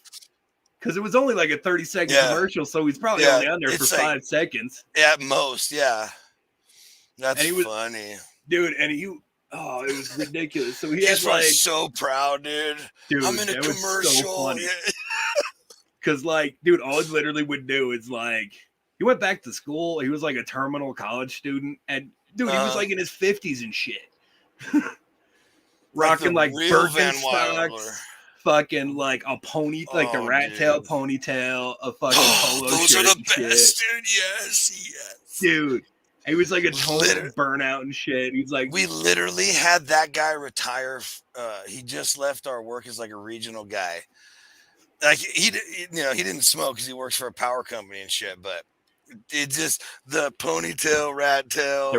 Because it was only like a 30-second commercial, so he's probably only on there for 5 seconds. At most, yeah. That's funny. Dude, and it was ridiculous. So he was like so proud, dude. I'm in a commercial. Because, like, dude, all he literally would do is, like, he went back to school. He was, like, a terminal college student. And, dude, he was, like, in his 50s and shit. Rocking, like Birkenstocks. Fucking, like, a pony, like, the rat tail ponytail. A fucking polo those shirt are the best, shit. dude. Yes. Dude. He was, like, a total burnout and shit. He's, like... We literally had that guy retire. He just left our work as, like, a regional guy. Like he didn't smoke because he works for a power company and shit, but it just the rat tail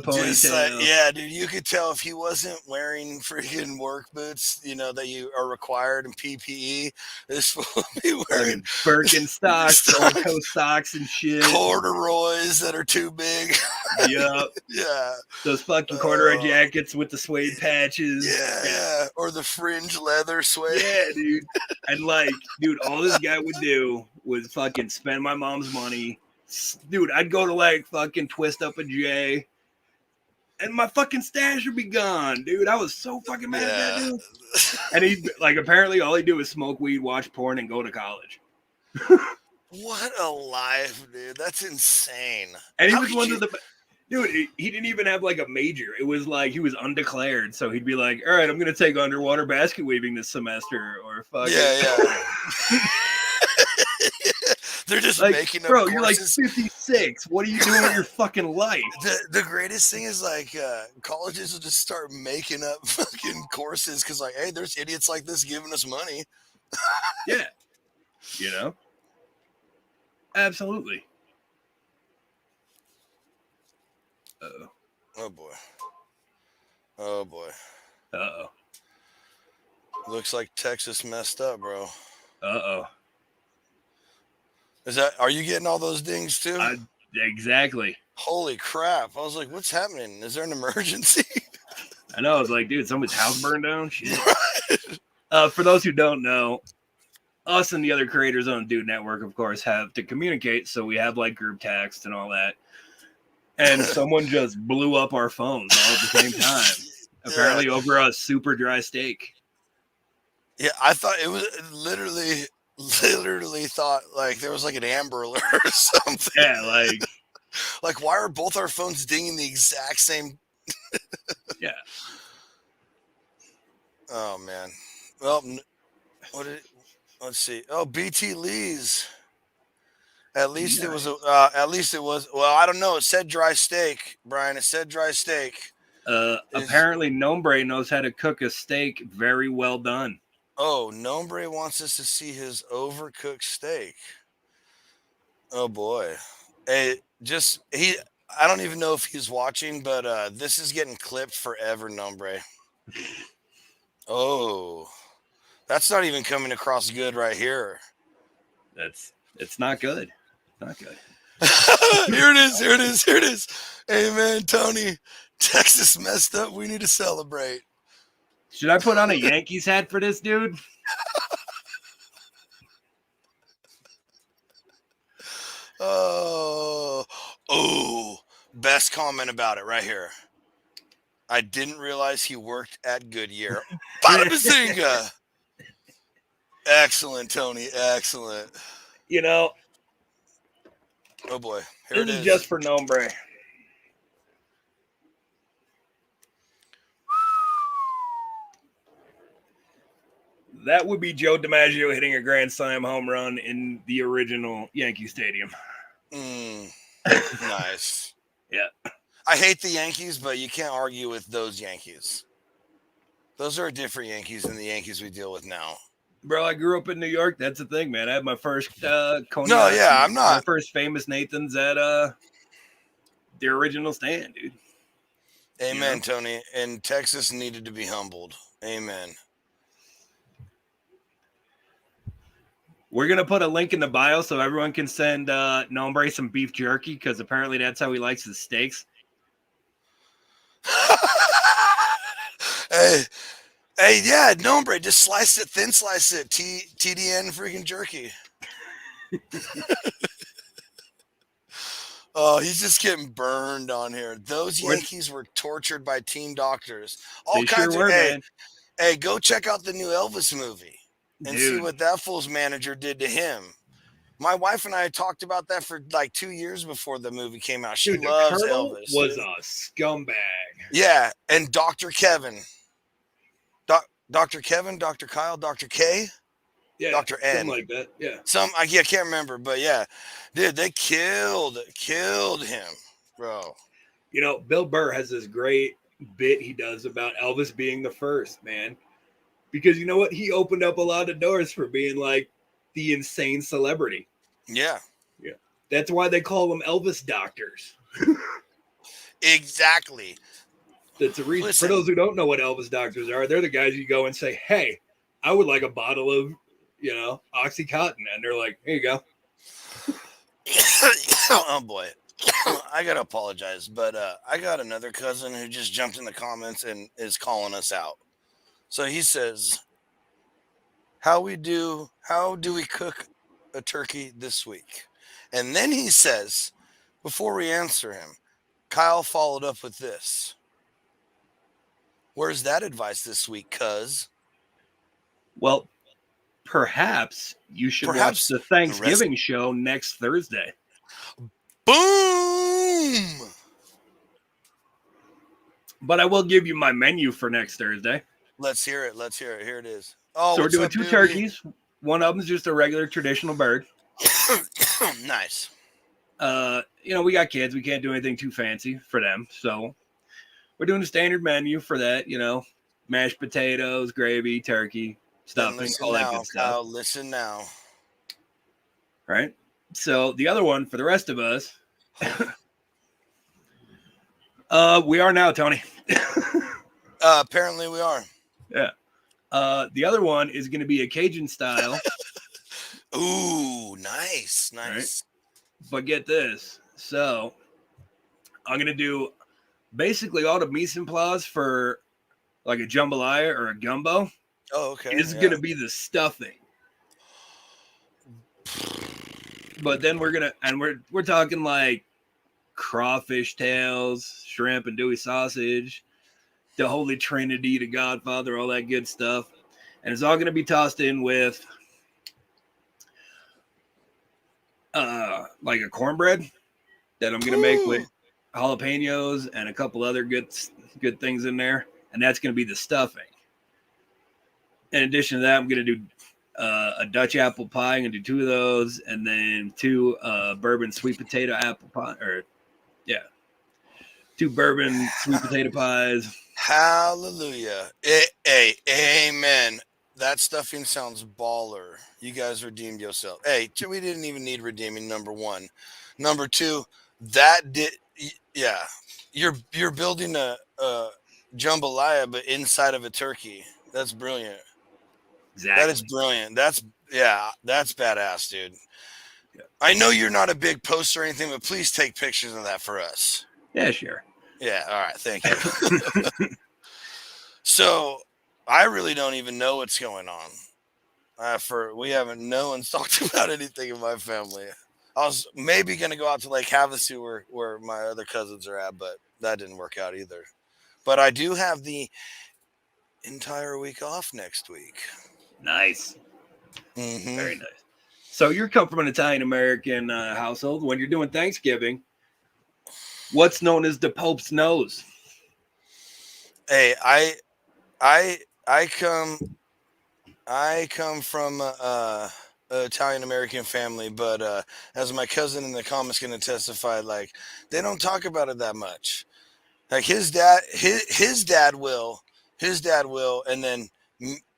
ponytail. Like, yeah, dude, you could tell if he wasn't wearing freaking work boots, that you are required in PPE. This will be wearing Birkenstocks, toe socks and shit, corduroys that are too big. Yep. Yeah. Those fucking corduroy jackets with the suede patches. Yeah. Or the fringe leather suede. Yeah, dude. And like, dude, all this guy would do was fucking spend my mom's money. Dude, I'd go to like fucking Twist Up a J, and my fucking stash would be gone, dude. I was so fucking mad at that dude. And he like apparently all he do is smoke weed, watch porn, and go to college. What a life, dude. That's insane. And he was one of the dude, he didn't even have like a major. It was like he was undeclared. So he'd be like, all right, I'm gonna take underwater basket weaving this semester, or fucking They're just like, making up bro, courses. You're like 56. What are you doing with your fucking life? The greatest thing is like colleges will just start making up fucking courses because like, hey, there's idiots like this giving us money. Yeah. Absolutely. Uh-oh. Oh boy. Uh-oh. Looks like Texas messed up, bro. Uh-oh. Are you getting all those dings too? Exactly. Holy crap. I was like, what's happening? Is there an emergency? I know. I was like, dude, somebody's house burned down? Shit. For those who don't know, us and the other creators on Dude Network, of course, have to communicate. So we have like group text and all that. and someone just blew up our phones all at the same time. Apparently over a super dry steak. Yeah, I thought it was literally thought like there was like an Amber Alert or something. Yeah, Like why are both our phones dinging the exact same? Yeah. Oh man. Well, let's see. Oh, BT Lee's. At least it was. At least it was. Well, I don't know. It said dry steak, Brian. It said dry steak. Apparently, Nombre knows how to cook a steak very well done. Oh, Nombre wants us to see his overcooked steak. Oh boy. Hey, I don't even know if he's watching, but this is getting clipped forever, Nombre. Oh, that's not even coming across good right here. It's not good. Not good. Here it is. Hey man, Tony, Texas messed up. We need to celebrate. Should I put on a Yankees hat for this dude? Oh, best comment about it right here. I didn't realize he worked at Goodyear. Bada bazinga! Excellent, Tony. Excellent. You know, oh boy, here this is just for Nombre. That would be Joe DiMaggio hitting a grand slam home run in the original Yankee Stadium. Nice. Yeah. I hate the Yankees, but you can't argue with those Yankees. Those are different Yankees than the Yankees we deal with now. Bro, I grew up in New York. That's the thing, man. I had my first Cognac. No, yeah, I'm not. My first famous Nathan's at the original stand, dude. Amen, Tony. And Texas needed to be humbled. Amen. We're going to put a link in the bio so everyone can send Nombre some beef jerky because apparently that's how he likes his steaks. Hey, yeah, Nombre, just slice it, thin slice it. TDN freaking jerky. Oh, he's just getting burned on here. Those Yankees were tortured by team doctors. All they kinds sure were, man. Hey, go check out the new Elvis movie and see what that fool's manager did to him. My wife and I talked about that for like 2 years before the movie came out. She loves Elvis. Was a scumbag. Yeah, and Dr. Kevin. Dr. Kevin, Dr. Kyle, Dr. K, yeah, Dr. N. Something like that, yeah. I can't remember, but yeah. Dude, they killed him, bro. You know, Bill Burr has this great bit he does about Elvis being the first, man. Because you know what? He opened up a lot of doors for being like the insane celebrity. Yeah. Yeah. That's why they call them Elvis doctors. Exactly. That's a reason. For those who don't know what Elvis doctors are, they're the guys you go and say, hey, I would like a bottle of, Oxycontin. And they're like, here you go. Oh, boy. I got to apologize, but I got another cousin who just jumped in the comments and is calling us out. So he says, how do we cook a turkey this week? And then he says, before we answer him, Kyle followed up with this. Where's that advice this week, cuz? Well, perhaps you should watch the Thanksgiving show next Thursday. Boom! But I will give you my menu for next Thursday. Let's hear it. Here it is. Oh, so we're doing two turkeys. One of them is just a regular traditional bird. Nice. We got kids. We can't do anything too fancy for them. So we're doing a standard menu for that, mashed potatoes, gravy, turkey, stuffing, all that good stuff. Kyle, listen now. Right? So the other one for the rest of us, we are now, Tony. Apparently we are. Yeah. The other one is going to be a Cajun style. Ooh, nice. Right? But get this. So I'm going to do basically all the mise en place for like a jambalaya or a gumbo. Oh, okay. It's going to be the stuffing. But then we're talking like crawfish tails, shrimp, and Dewey sausage, the Holy Trinity, the Godfather, all that good stuff. And it's all going to be tossed in with like a cornbread that I'm going to make with jalapenos and a couple other good things in there. And that's going to be the stuffing. In addition to that, I'm going to do a Dutch apple pie. I'm going to do 2 of those, and then 2 bourbon sweet potato apple pie, 2 bourbon sweet potato pies. Hallelujah. Hey, amen. That stuffing sounds baller. You guys redeemed yourself. Hey, we didn't even need redeeming, number 1. Number 2, yeah. You're building a jambalaya, but inside of a turkey. That's brilliant. Exactly. That is brilliant. That's badass, dude. Yeah. I know you're not a big poster or anything, but please take pictures of that for us. Yeah, sure. Yeah, all right, thank you. So I really don't even know what's going on. No one's talked about anything in my family. I was maybe gonna go out to Lake Havasu where my other cousins are at, but that didn't work out either. But I do have the entire week off next week. Nice. Mm-hmm. Very nice. So you come from an Italian-American household. When you're doing Thanksgiving, what's known as the Pope's nose? Hey, I come from an Italian-American family, but as my cousin in the comments going to testify, like, they don't talk about it that much. Like his dad will, and then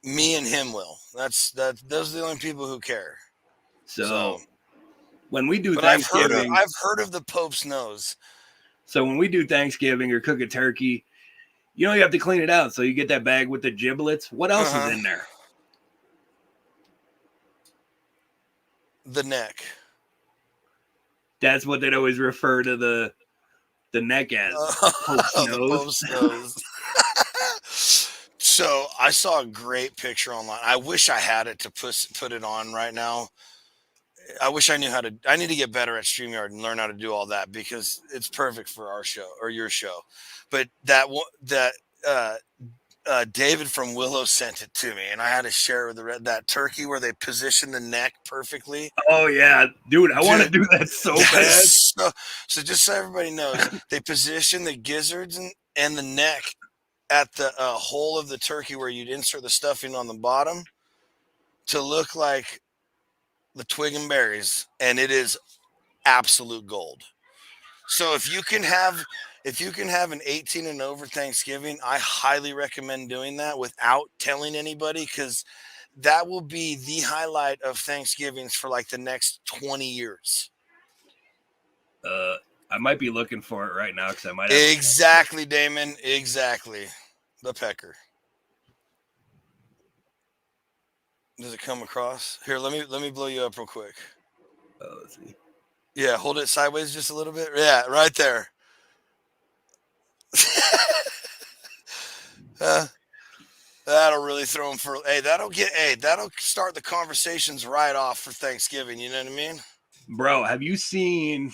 me and him will. Those are the only people who care. So when we do but Thanksgiving, I've heard of the Pope's nose. So when we do Thanksgiving or cook a turkey, you have to clean it out. So you get that bag with the giblets. What else is in there? The neck. That's what they'd always refer to the neck as. The Pope's nose. So I saw a great picture online. I wish I had it to put it on right now. I wish I knew how to. I need to get better at StreamYard and learn how to do all that because it's perfect for our show or your show. But David from Willow sent it to me, and I had to share with that turkey where they position the neck perfectly. Oh yeah, dude, I want to do that so bad. So just so everybody knows, they position the gizzards and the neck at the hole of the turkey where you'd insert the stuffing on the bottom to look like the twig and berries, and it is absolute gold. So if you can have an 18 and over Thanksgiving, I highly recommend doing that without telling anybody, because that will be the highlight of Thanksgivings for like the next 20 years. I might be looking for it right now because I might have exactly, Damon. Exactly. The pecker. Does it come across? Here, let me blow you up real quick. Let's see. Yeah, hold it sideways just a little bit. Yeah, right there. That'll really throw them for. That'll start the conversations right off for Thanksgiving. You know what I mean? Bro, have you seen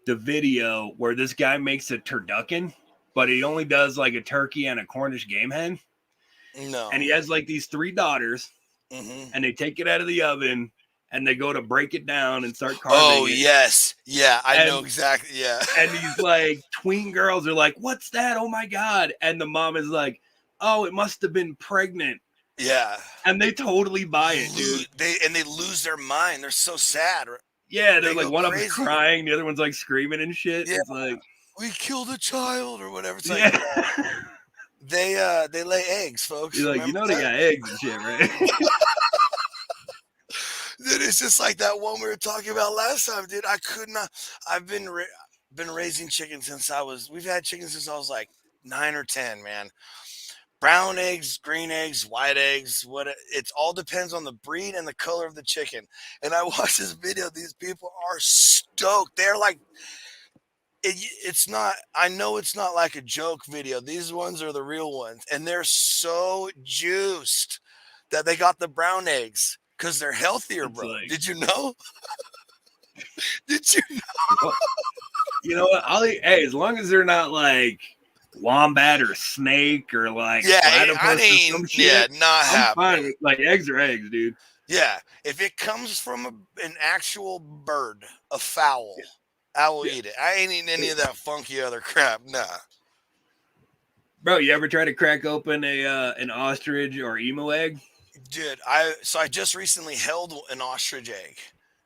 the video where this guy makes a turducken, but he only does like a turkey and a Cornish game hen? No. And he has like these 3 daughters, and they take it out of the oven and they go to break it down and start carving it. Oh, yes. Yeah, I know exactly. Yeah. And these like tween girls are like, "What's that? Oh my God." And the mom is like, "Oh, it must have been pregnant." Yeah. And they totally buy it, dude. They lose their mind. They're so sad. Yeah, they're like, one of them's crying, the other one's like screaming and shit. Yeah. It's like, we killed a child or whatever. It's like, they lay eggs, folks. You're like, they got eggs and shit, right? Dude, it's just like that one we were talking about last time, dude. I could not. I've been raising chickens since we've had chickens since I was like 9 or 10, man. Brown eggs, green eggs, white eggs, it all depends on the breed and the color of the chicken. And I watched this video. These people are stoked. They're like, it's not, I know it's not like a joke video. These ones are the real ones. And they're so juiced that they got the brown eggs because they're healthier, bro. Did you know? Did you know? You know what? Hey, as long as they're not like wombat or snake or like Yeah, I platypus or some ain't. Yeah, shit, not I'm fine happening. with like eggs are eggs, dude. Yeah, if it comes from an actual bird, a fowl, I will Yeah. eat it. I ain't eating any of that funky other crap. Nah. Bro, you ever try to crack open a an ostrich or emu egg? Dude, I just recently held an ostrich egg.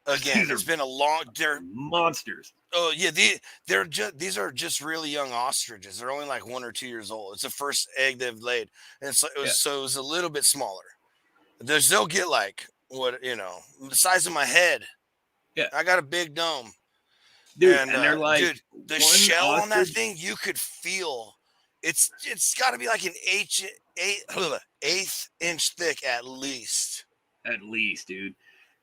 Again, These it's are been a long. monsters. Oh yeah, these are just really young ostriches. They're only like 1 or 2 years old. It's the first egg they've laid, and Yeah, it was a little bit smaller. They'll get like the size of my head. yeah, I got a big dome, dude. and And they're like dude, the one shell on that ostrich. thing you could feel. It's got to be like an eighth inch thick at least. At least, dude.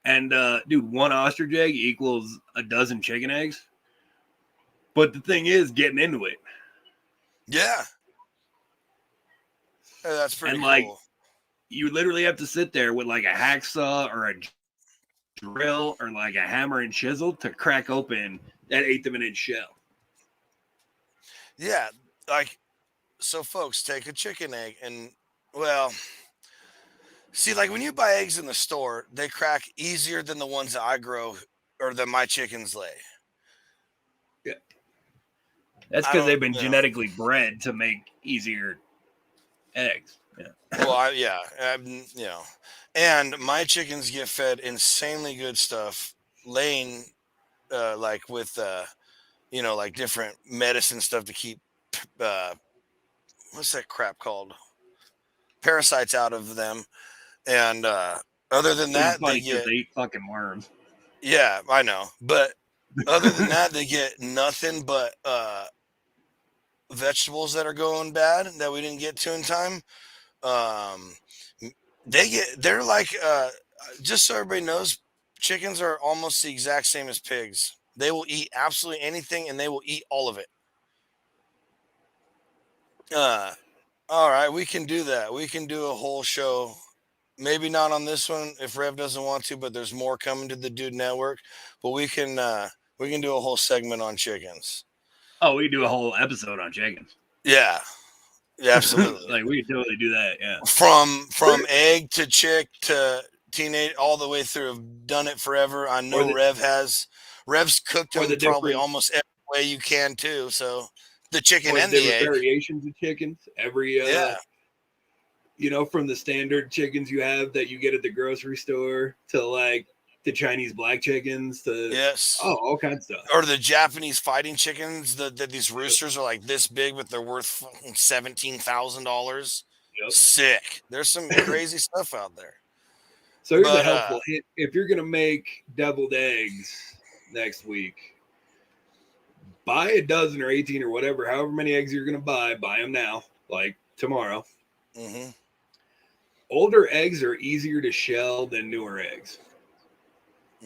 And dude, one ostrich egg equals a dozen chicken eggs. But the thing is, getting into it, Yeah, that's pretty and like cool. you literally have to sit there with like a hacksaw or a drill or like a hammer and chisel to crack open that eighth of an inch shell. Yeah, like so, folks, take a chicken egg and well. See, like when you buy eggs in the store, they crack easier than the ones that I grow or that my chickens lay. Yeah, that's I because don't, they've been genetically bred to make easier eggs. Yeah. well, and my chickens get fed insanely good stuff, laying, like with, like different medicine stuff to keep, uh, what's that crap called? Parasites out of them. And, other than Which is that, they funny because get, they eat fucking worms. yeah, I know. But other than that, they get nothing but, vegetables that are going bad that we didn't get to in time. Um, they're like just so everybody knows, chickens are almost the exact same as pigs. They will eat absolutely anything and they will eat all of it. Uh, all right, we can do that. We can do a whole show. Maybe not on this one if Rev doesn't want to, but there's more coming to the Dude Network. But we can do a whole segment on chickens. Oh, we do a whole episode on chickens. Yeah, yeah, absolutely. Like we could totally do that. Yeah. From egg to chick to teenage all the way through. I've done it forever. I Or know the Rev's cooked or them the probably different almost every way you can too. So the chicken or the and the different egg. variations of chickens. Every Yeah. from the standard chickens you have that you get at the grocery store to like the Chinese black chickens to Yes. all kinds of stuff. Or the Japanese fighting chickens. These Yep. roosters are like this big, but they're worth fucking $17,000. Yep. Sick. There's some crazy stuff out there. So here's a But helpful hint: if you're gonna make deviled eggs next week, buy a dozen or 18 or whatever, however many eggs you're gonna buy them now, like tomorrow. mhm. Older eggs are easier to shell than newer eggs.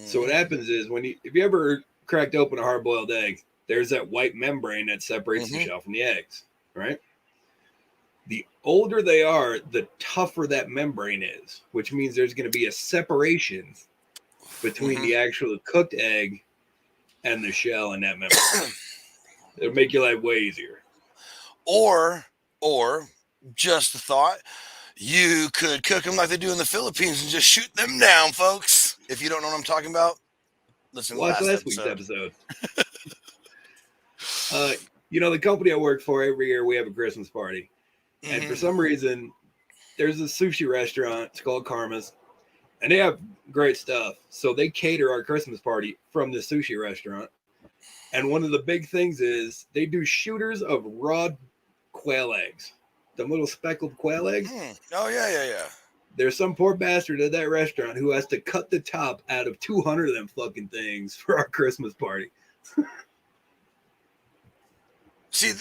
So what Mhm. happens is if you ever cracked open a hard boiled egg, there's that white membrane that separates the Mhm. shell from the eggs, right? The older they are, the tougher that membrane is, which means there's going to be a separation between Mhm. the actual cooked egg and the shell and that membrane. It'll make your life way easier. Or just a thought, you could cook them like they do in the Philippines and just shoot them down, folks. If you don't know what I'm talking about, listen to the Watch last last week's episode. episode. The company I work for, every year we have a Christmas party. And for Mhm. some reason, there's a sushi restaurant. It's called Karma's. And they have great stuff. So they cater our Christmas party from the sushi restaurant. And one of the big things is they do shooters of raw quail eggs. The little speckled quail eggs. Oh yeah. There's some poor bastard at that restaurant who has to cut the top out of 200 of them fucking things for our Christmas party. See,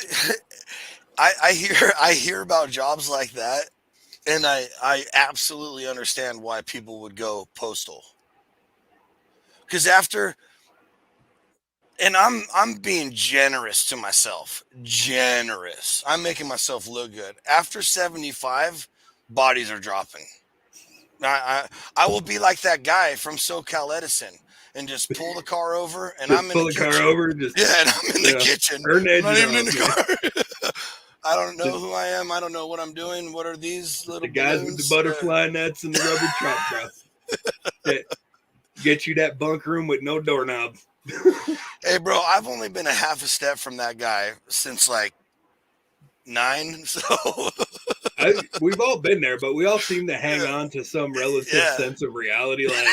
I hear about jobs like that, and I absolutely understand why people would go postal. Because after, and I'm being generous to myself, generous. I'm making myself look good. After 75, bodies are dropping. I will be like that guy from SoCal Edison. and just pull the car over, and Just I'm in pull the the car kitchen. over. Just Yeah, and I'm in the kitchen. Turn the I'm not engine even in the off, car. I don't know who I am. I don't know what I'm doing. What are these little the guys with the balloons? butterfly nets and the rubber truck, bro. That get you that bunk room with no doorknob. Hey, bro, I've only been a half a step from that guy since like 9. So We've all been there, but we all seem to hang on to some relative yeah. sense of reality. Like,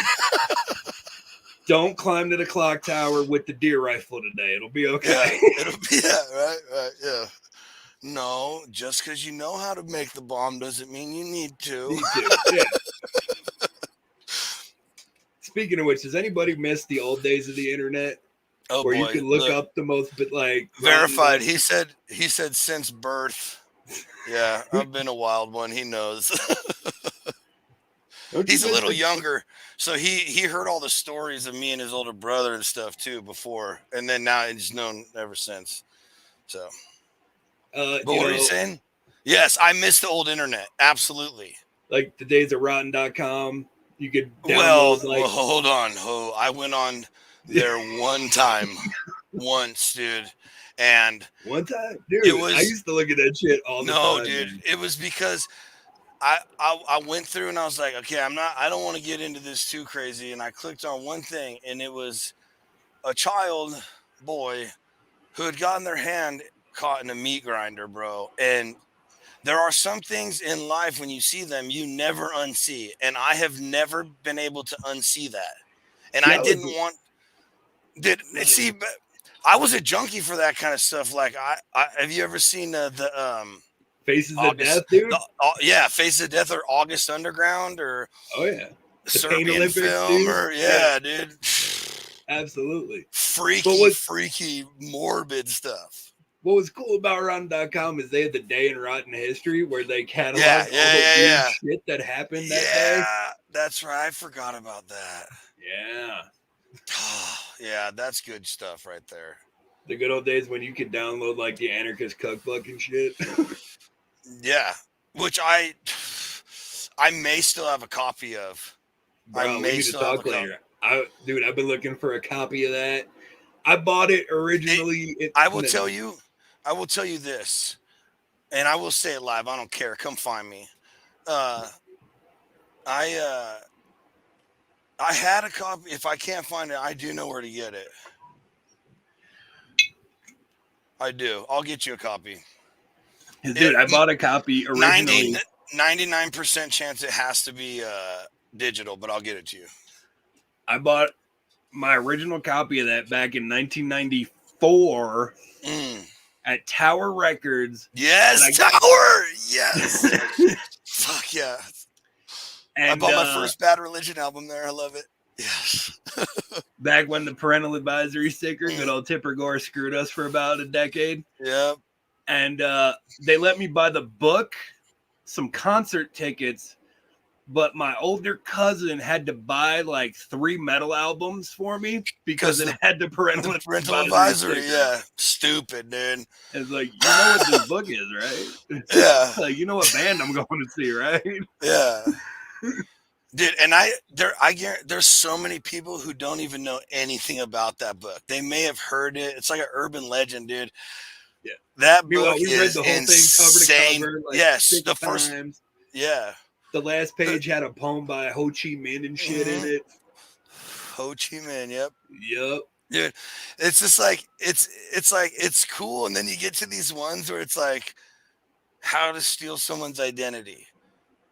don't climb to the clock tower with the deer rifle today. It'll be okay. Yeah, it'll be right, yeah. No, just because you know how to make the bomb doesn't mean you need to. Yeah. Speaking of which, does anybody miss the old days of the internet? Oh where boy, you can look up the most, but like verified. He said since birth. Yeah, I've been a wild one. He knows. He's a little younger, so he heard all the stories of me and his older brother and stuff too before, and then now he's known ever since. So, but what were you saying? Yes, I miss the old internet. Absolutely. Like the days of rotten.com, you could download well, hold on. Oh, I went on there one time, once, dude. And one time, dude, I used to look at that shit all the time. No, dude, man. It was because I went through and I was like, okay, I don't want to get into this too crazy. And I clicked on one thing, and it was a child boy who had gotten their hand caught in a meat grinder, bro. And there are some things in life when you see them, you never unsee. And I have never been able to unsee that. And I didn't want see, but I was a junkie for that kind of stuff. Like I have you ever seen the Faces of Death, dude? Yeah, Faces of Death or August Underground or the Serbian Olympics, film dude? or dude. Absolutely. Freaky, morbid stuff. What was cool about Rotten.com is they had the day in Rotten history where they cataloged all the weird shit that happened that day. Yeah, that's right. I forgot about that. Yeah. Yeah, that's good stuff right there. The good old days when you could download like the Anarchist Cookbook and shit. Yeah, which I may still have a copy of. Bro, we need to talk later. I've been looking for a copy of that. I bought it originally. I will tell you this, and I will say it live. I don't care. Come find me. I had a copy. If I can't find it, I do know where to get it. I do. I'll get you a copy. Dude, I bought a copy originally. 99% chance it has to be digital, but I'll get it to you. I bought my original copy of that back in 1994 at Tower Records. Yes, Tower! Yes! Fuck yeah. And I bought my first Bad Religion album there. I love it. Yes. Back when the parental advisory sticker, good old Tipper Gore, screwed us for about a decade. Yep. And they let me buy the book, some concert tickets, but my older cousin had to buy like 3 metal albums for me because it had the parental advisory. Yeah. Stupid, dude. It's like, you know what this book is, right? Yeah. Like, you know what band I'm going to see, right? Yeah. Dude, and there's so many people who don't even know anything about that book. They may have heard it. It's like an urban legend, dude. Yeah. That book is read the whole thing cover to cover. Like yes, the first times. Yeah. The last page had a poem by Ho Chi Minh and shit in it. Ho Chi Minh, yep. Dude, it's just like it's cool, and then you get to these ones where it's like how to steal someone's identity.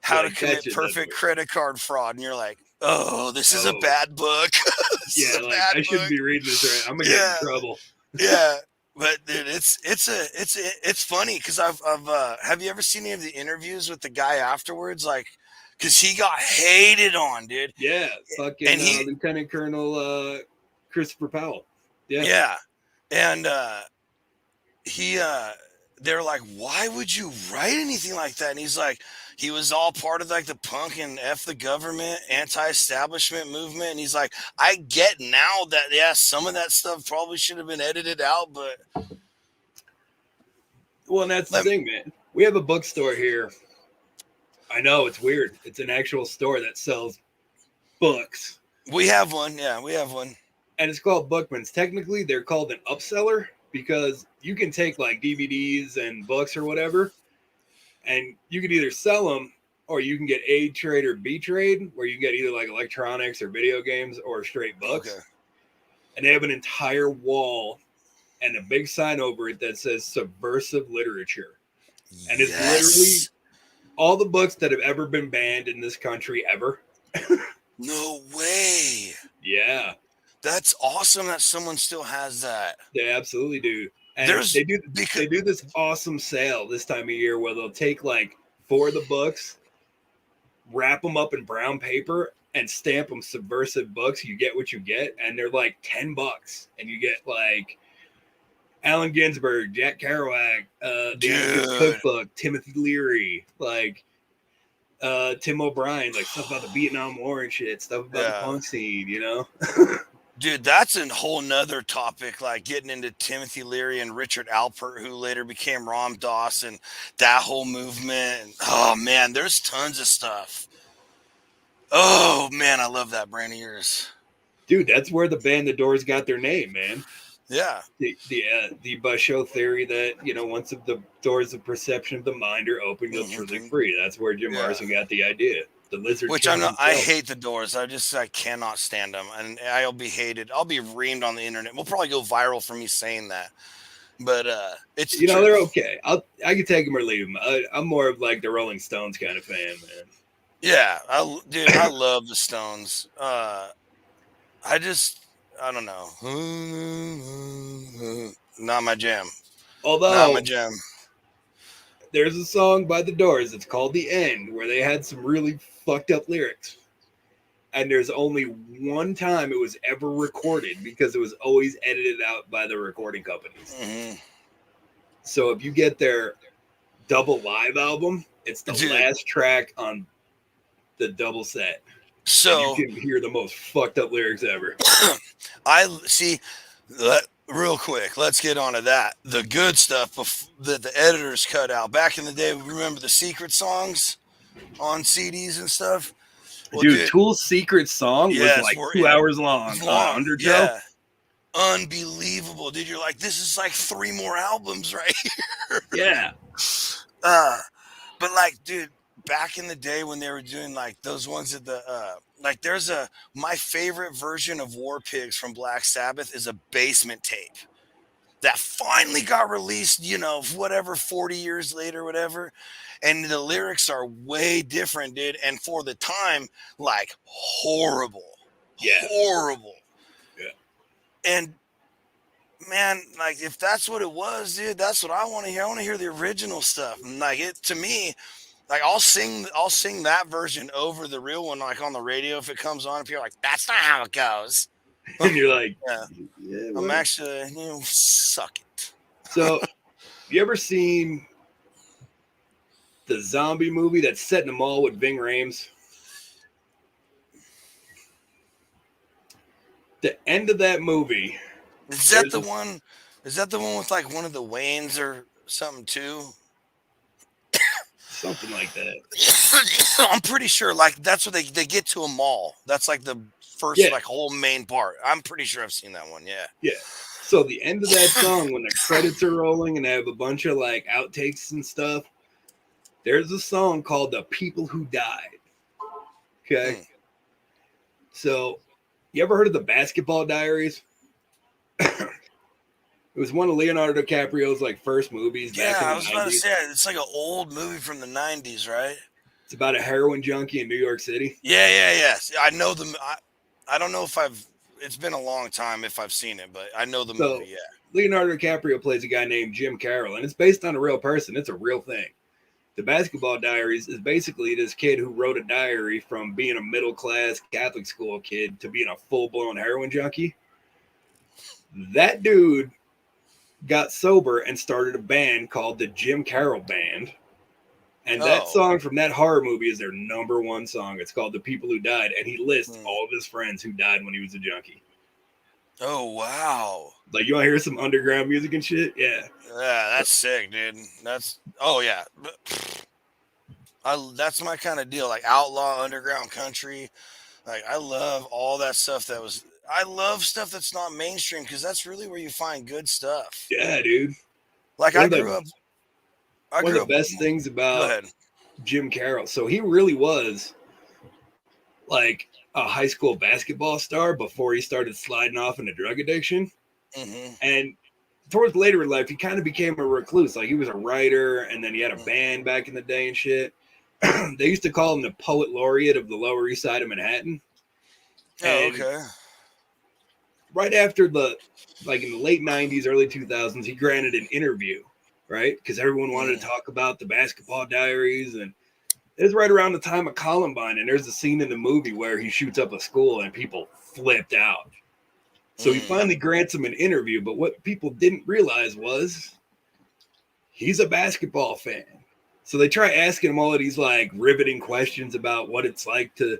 How to commit perfect credit card fraud, and you're like, oh, this is a bad book. I shouldn't be reading this right. I'm gonna get in trouble. Yeah, but dude, it's funny because I've have you ever seen any of the interviews with the guy afterwards? Like, because he got hated on, dude. Yeah, fucking Lieutenant Colonel Christopher Powell. Yeah, and they're like, why would you write anything like that? And he's like, he was all part of like the punk and F the government, anti-establishment movement. And he's like, I get now that, some of that stuff probably should have been edited out, but. Well, and that's the thing, man. We have a bookstore here. I know, it's weird. It's an actual store that sells books. We have one. Yeah, we have one. and it's called Bookman's. Technically, they're called an upseller because you can take like DVDs and books or whatever, and you can either sell them or you can get A trade or B trade, where you get either like electronics or video games or straight Okay. books. And they have an entire wall and a big sign over it that says subversive literature. And it's literally Yes. all the books that have ever been banned in this country ever. No way. Yeah, That's awesome that someone still has that. they absolutely do. And There's because they do this awesome sale this time of year where they'll take like 4 of the books, wrap them up in brown paper, and stamp them subversive books. You get what you get, and they're like $10, and you get like Allen Ginsberg, Jack Kerouac, The Anarchist dude. Cookbook, Timothy Leary, like Tim O'Brien, like stuff about the Vietnam War and shit, stuff about the Yeah. punk scene, you know? Dude, that's a whole nother topic, like getting into Timothy Leary and Richard Alpert, who later became Ram Dass, and that whole movement. Oh man, there's tons of stuff. Oh man, I love that brand of yours. Dude, that's where the band The Doors got their name, man. Yeah. The Basho theory that, you know, once the doors of perception of the mind are open, you'll truly Mhm. free. That's where Jim Yeah. Morrison got the idea. The Lizard Which King I'm not. I himself. hate the Doors. I cannot stand them, and I'll be hated. I'll be reamed on the internet. We'll probably go viral for me saying that, but it's the You know, they're truth. okay. I can take them or leave them. I'm more of like the Rolling Stones kind of fan, man. Yeah, dude, I love the Stones. I just, I don't know. Not my jam. Not my Although jam. there's a song by The Doors, it's called The End, where they had some really fucked up lyrics. And there's only one time it was ever recorded because it was always edited out by the recording companies. Hmm. So if you get their double live album, it's the Dude, last track on the double set. And you so can hear the most fucked up lyrics ever. I see. Real quick, let's get on to that. The good stuff that the editors cut out back in the day. Remember the secret songs on CDs and stuff? Well, Dude, dude, Tool's secret song was yes, like we're 2 hours long. it's long. Undertow. Yeah, unbelievable, dude. You're like, this is like 3 more albums, right? Yeah. Uh, but like, dude, back in the day when they were doing like those ones at the like, there's my favorite version of War Pigs from Black Sabbath is a basement tape that finally got released, you know, whatever, 40 years later, whatever. And the lyrics are way different, dude. And for the time, like horrible, Yeah. horrible. Yeah. And man, like if that's what it was, dude, that's what I want to hear. I want to hear the original stuff. And like it to me, like I'll sing that version over the real one, like on the radio if it comes on. If you're like, that's not how it goes. And you're like, Yeah, yeah, I'm well. actually, suck it. So, you ever seen the zombie movie that's set in a mall with Ving Rhames? The end of that movie, Is that the there's one? Is that the one with like one of the Waynes or something too? something like that. I'm pretty sure like that's what they get to a mall. That's like the first Yeah. like whole main part. I'm pretty sure I've seen that one. Yeah. Yeah. So the end of that song, when the credits are rolling and they have a bunch of like outtakes and stuff, there's a song called "The People Who Died." Okay. So, you ever heard of the Basketball Diaries? It was one of Leonardo DiCaprio's like first movies back Yeah, in I the was about to 90s. say it's like an old movie from the '90s, right? It's about a heroin junkie in New York City. Yeah, yeah, yes. I know them. I don't know if I've. It's been a long time if I've seen it, but I know the So, movie. Yeah. Leonardo DiCaprio plays a guy named Jim Carroll, and it's based on a real person. It's a real thing. The Basketball Diaries is basically this kid who wrote a diary from being a middle class Catholic school kid to being a full blown heroin junkie. That dude got sober and started a band called the Jim Carroll Band. And that Oh. song from that horror movie is their #1 song. It's called "The People Who Died," and he lists all of his friends who died when he was a junkie. Oh wow. Like, you want to hear some underground music and shit? Yeah. Yeah, that's sick, dude. That's yeah. That's my kind of deal, like outlaw underground country. Like I love all that stuff I love stuff that's not mainstream because that's really where you find good stuff. Yeah, dude. Like One of the I one of grew the up. best things Go about ahead. Jim Carroll. So he really was like a high school basketball star before he started sliding off into drug addiction. Hmm. And towards later in life, he kind of became a recluse. Like he was a writer, and then he had a band back in the day and shit. They used to call him the poet laureate of the Lower East Side of Manhattan. Oh, And okay. right after like in the late 90s, early 2000s, he granted an interview, right? Because everyone wanted to Mm, talk about the basketball diaries. And it was right around the time of Columbine. And there's a scene in the movie where he shoots up a school and people flipped out. So he mm, finally grants him an interview. But what people didn't realize was he's a basketball fan. So they try asking him all of these like riveting questions about what it's like to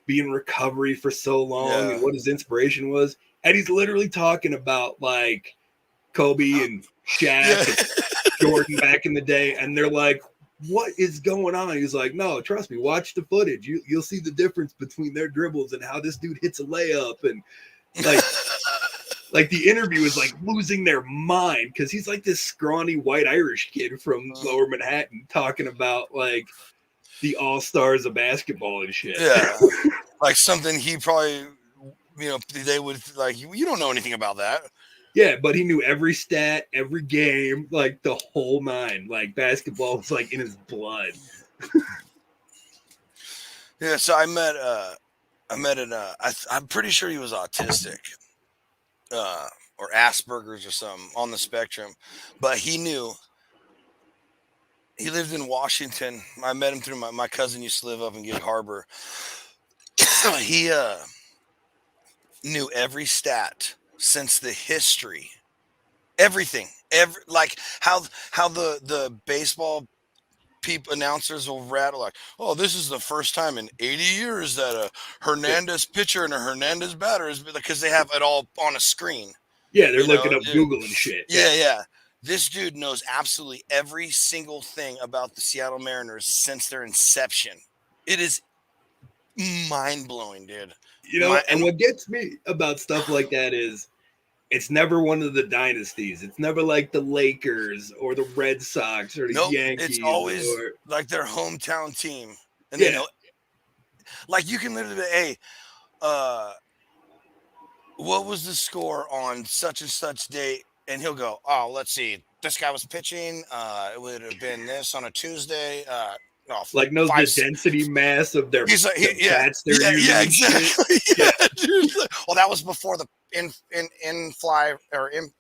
be in recovery for so long and yeah. what his inspiration was. And he's literally talking about like Kobe and Yeah. Shaq and Jordan back in the day. And they're like, what is going on? He's like, no, trust me, watch the footage. You'll see the difference between their dribbles and how this dude hits a layup. And like the interview is like losing their mind because he's like this scrawny white Irish kid from Lower Manhattan talking about like the all stars of basketball and shit. Yeah. Like something he probably, they would like, you don't know anything about that. Yeah, but he knew every stat, every game, like the whole nine. Like basketball was like in his blood. Yeah. So I met I'm pretty sure he was autistic, uh, or Asperger's or something on the spectrum, but he lived in Washington. I met him through my cousin used to live up in Gig Harbor. He knew every stat since the history, everything, like how the baseball people announcers will rattle like, oh, this is the first time in 80 years that a Yeah, Hernandez pitcher and a Hernandez batter is because they have it all on a screen. yeah, they're You looking know, up Google and shit. Yeah, yeah. This dude knows absolutely every single thing about the Seattle Mariners since their inception. It is mind blowing, dude. you know, My and and what gets me about stuff like that is it's never one of the dynasties. It's never like the Lakers or the Red Sox or the Nope, it's Yankees always or like their hometown team, and they yeah, know. Like you can literally be, hey, uh, what was the score on such and such date? And he'll go, oh, let's see. This guy was pitching. It would have been this on a Tuesday. No, like knows the five. density mass of He's like, the yeah, bats they're using yeah, and shit. exactly. Yeah, Yeah, dude. Well, that was before the in fly or in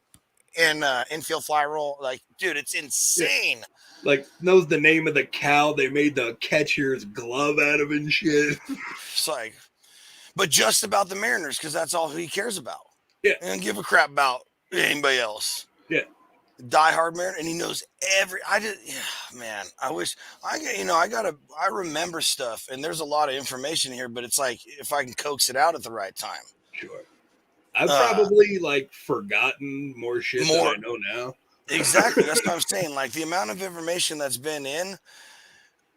infield fly roll. Like, dude, it's yeah. insane. Like knows the name of the cow they made the catcher's glove out of and shit. It's like, but just about the Mariners because that's all he cares about. Yeah, He don't give a crap about anybody else. yeah. Die hard Mariner, and he knows every. I just, yeah, man. I wish I remember stuff, and there's a lot of information here, but it's like if I can coax it out at the right time. Sure. I've Uh, probably like forgotten more shit than more I know now. exactly. That's what I'm saying. Like the amount of information that's been in,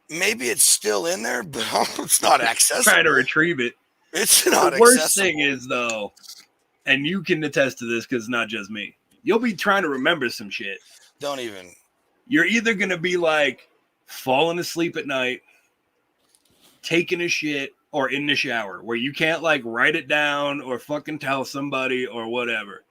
maybe it's still in there, but it's not Trying to accessible. retrieve it. It's The not worst thing accessible. is though, and you can attest to this because it's not just me. You'll be trying to remember some shit. Don't even. You're either gonna be like falling asleep at night, taking a shit, or in the shower, where you can't like write it down or fucking tell somebody or whatever.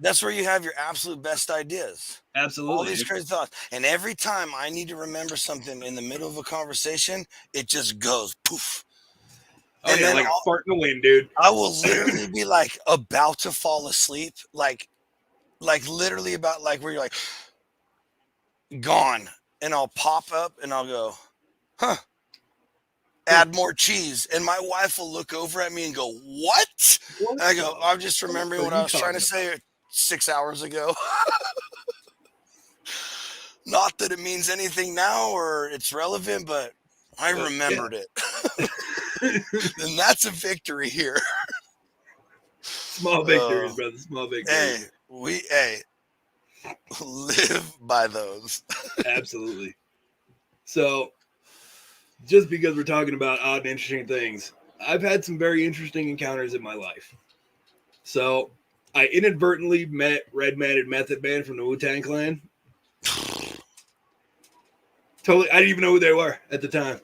That's where you have your absolute best ideas. All Absolutely. these crazy thoughts. And every time I need to remember something in the middle of a conversation, it just goes poof. Oh And yeah, then like a fart in the wind, dude. I will literally be like about to fall asleep, like literally about like where you're like gone, and I'll pop up and I'll go, huh? Add more cheese, and my wife will look over at me and go, "What?" What And I go, the "I'm just fuck remembering are what I you was trying to talking say about? 6 hours ago." Not that it means anything now or it's relevant, but I But yeah. remembered it. And that's a victory here. Small victories, Oh, brother. Small victories. hey, hey, live by those. Absolutely. So just because we're talking about odd and interesting things, I've had some very interesting encounters in my life. So I inadvertently met Redman and Method Man from the Wu-Tang Clan. Totally, I didn't even know who they were at the time.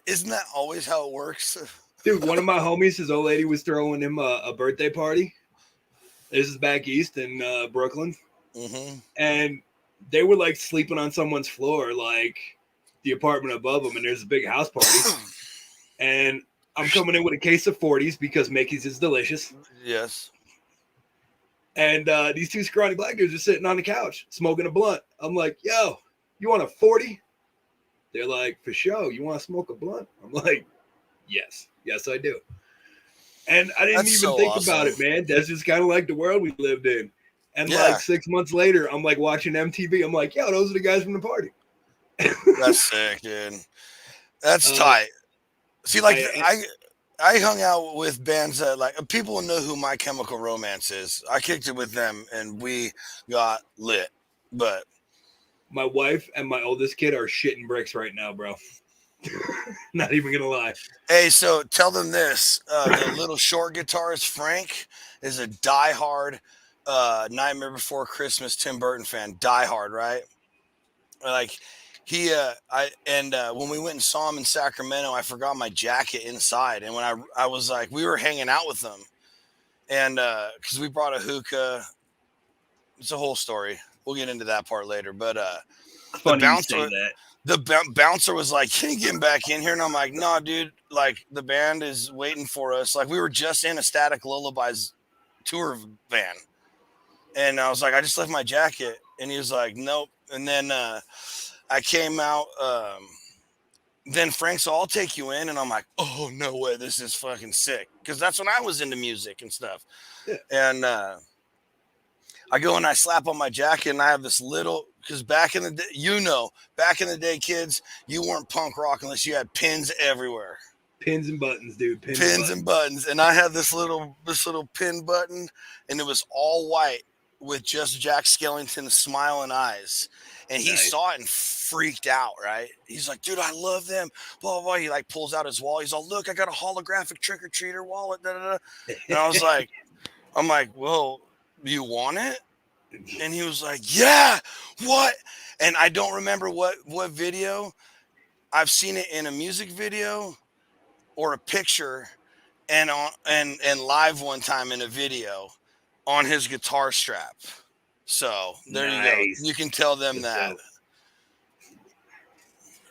Isn't that always how it works? Dude, one of my homies, his old lady was throwing him a birthday party. This is back east in Brooklyn. Mm-hmm. And they were like sleeping on someone's floor, like the apartment above them, and there's a big house party. And I'm coming in with a case of 40s because Mickey's is delicious. Yes. And these two scrawny black dudes are sitting on the couch smoking a blunt. I'm like, yo, you want a 40? They're like, for sure. You want to smoke a blunt? I'm like, yes, I do. And I didn't even think about it, man. That's just kind of like the world we lived in. And like 6 months later, I'm like watching MTV. I'm like, yo, those are the guys from the party. That's sick, dude. That's tight. See, like I hung out with bands that like people know who My Chemical Romance is. I kicked it with them and we got lit. But my wife and my oldest kid are shitting bricks right now, bro. Not even gonna lie. Hey, so tell them this: the little short guitarist Frank is a diehard Nightmare Before Christmas Tim Burton fan. Diehard, right? Like he, when we went and saw him in Sacramento, I forgot my jacket inside, and when I was like, we were hanging out with them, and because we brought a hookah. It's a whole story. We'll get into that part later, but funny you say that. The bouncer was like, can you get him back in here? And I'm like, no, dude, like the band is waiting for us. Like we were just in a Static Lullabies tour van. And I was like, I just left my jacket. And he was like, nope. And then I came out. Then Frank's, so I'll take you in. And I'm like, oh, no way. This is fucking sick. Because that's when I was into music and stuff. Yeah. And I go and I slap on my jacket and I have this little, because back in the day, kids, you weren't punk rock unless you had pins everywhere. Pins and buttons, dude. Pins and buttons. And I had this little pin button and it was all white with just Jack Skellington's smiling eyes. And he saw it and freaked out, right? He's like, dude, I love them. Blah, blah, blah. He like pulls out his wallet. He's all, look, I got a holographic trick-or-treater wallet. Da, da, da. And I was like, well, you want it? And he was like, yeah, what? And I don't remember what video. I've seen it in a music video or a picture and live one time in a video on his guitar strap. So there you go. You can tell them that.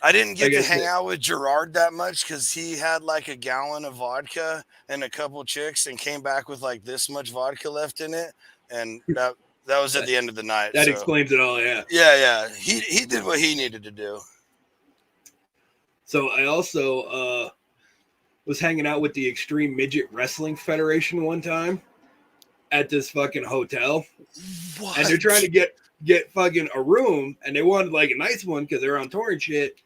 I didn't get to hang out with Gerard that much because he had like a gallon of vodka and a couple chicks and came back with like this much vodka left in it. And that was at the end of the night. That explains it all, yeah. Yeah. He did what he needed to do. So I also was hanging out with the Extreme Midget Wrestling Federation one time at this fucking hotel. What? And they're trying to get fucking a room, and they wanted like a nice one because they're on tour and shit.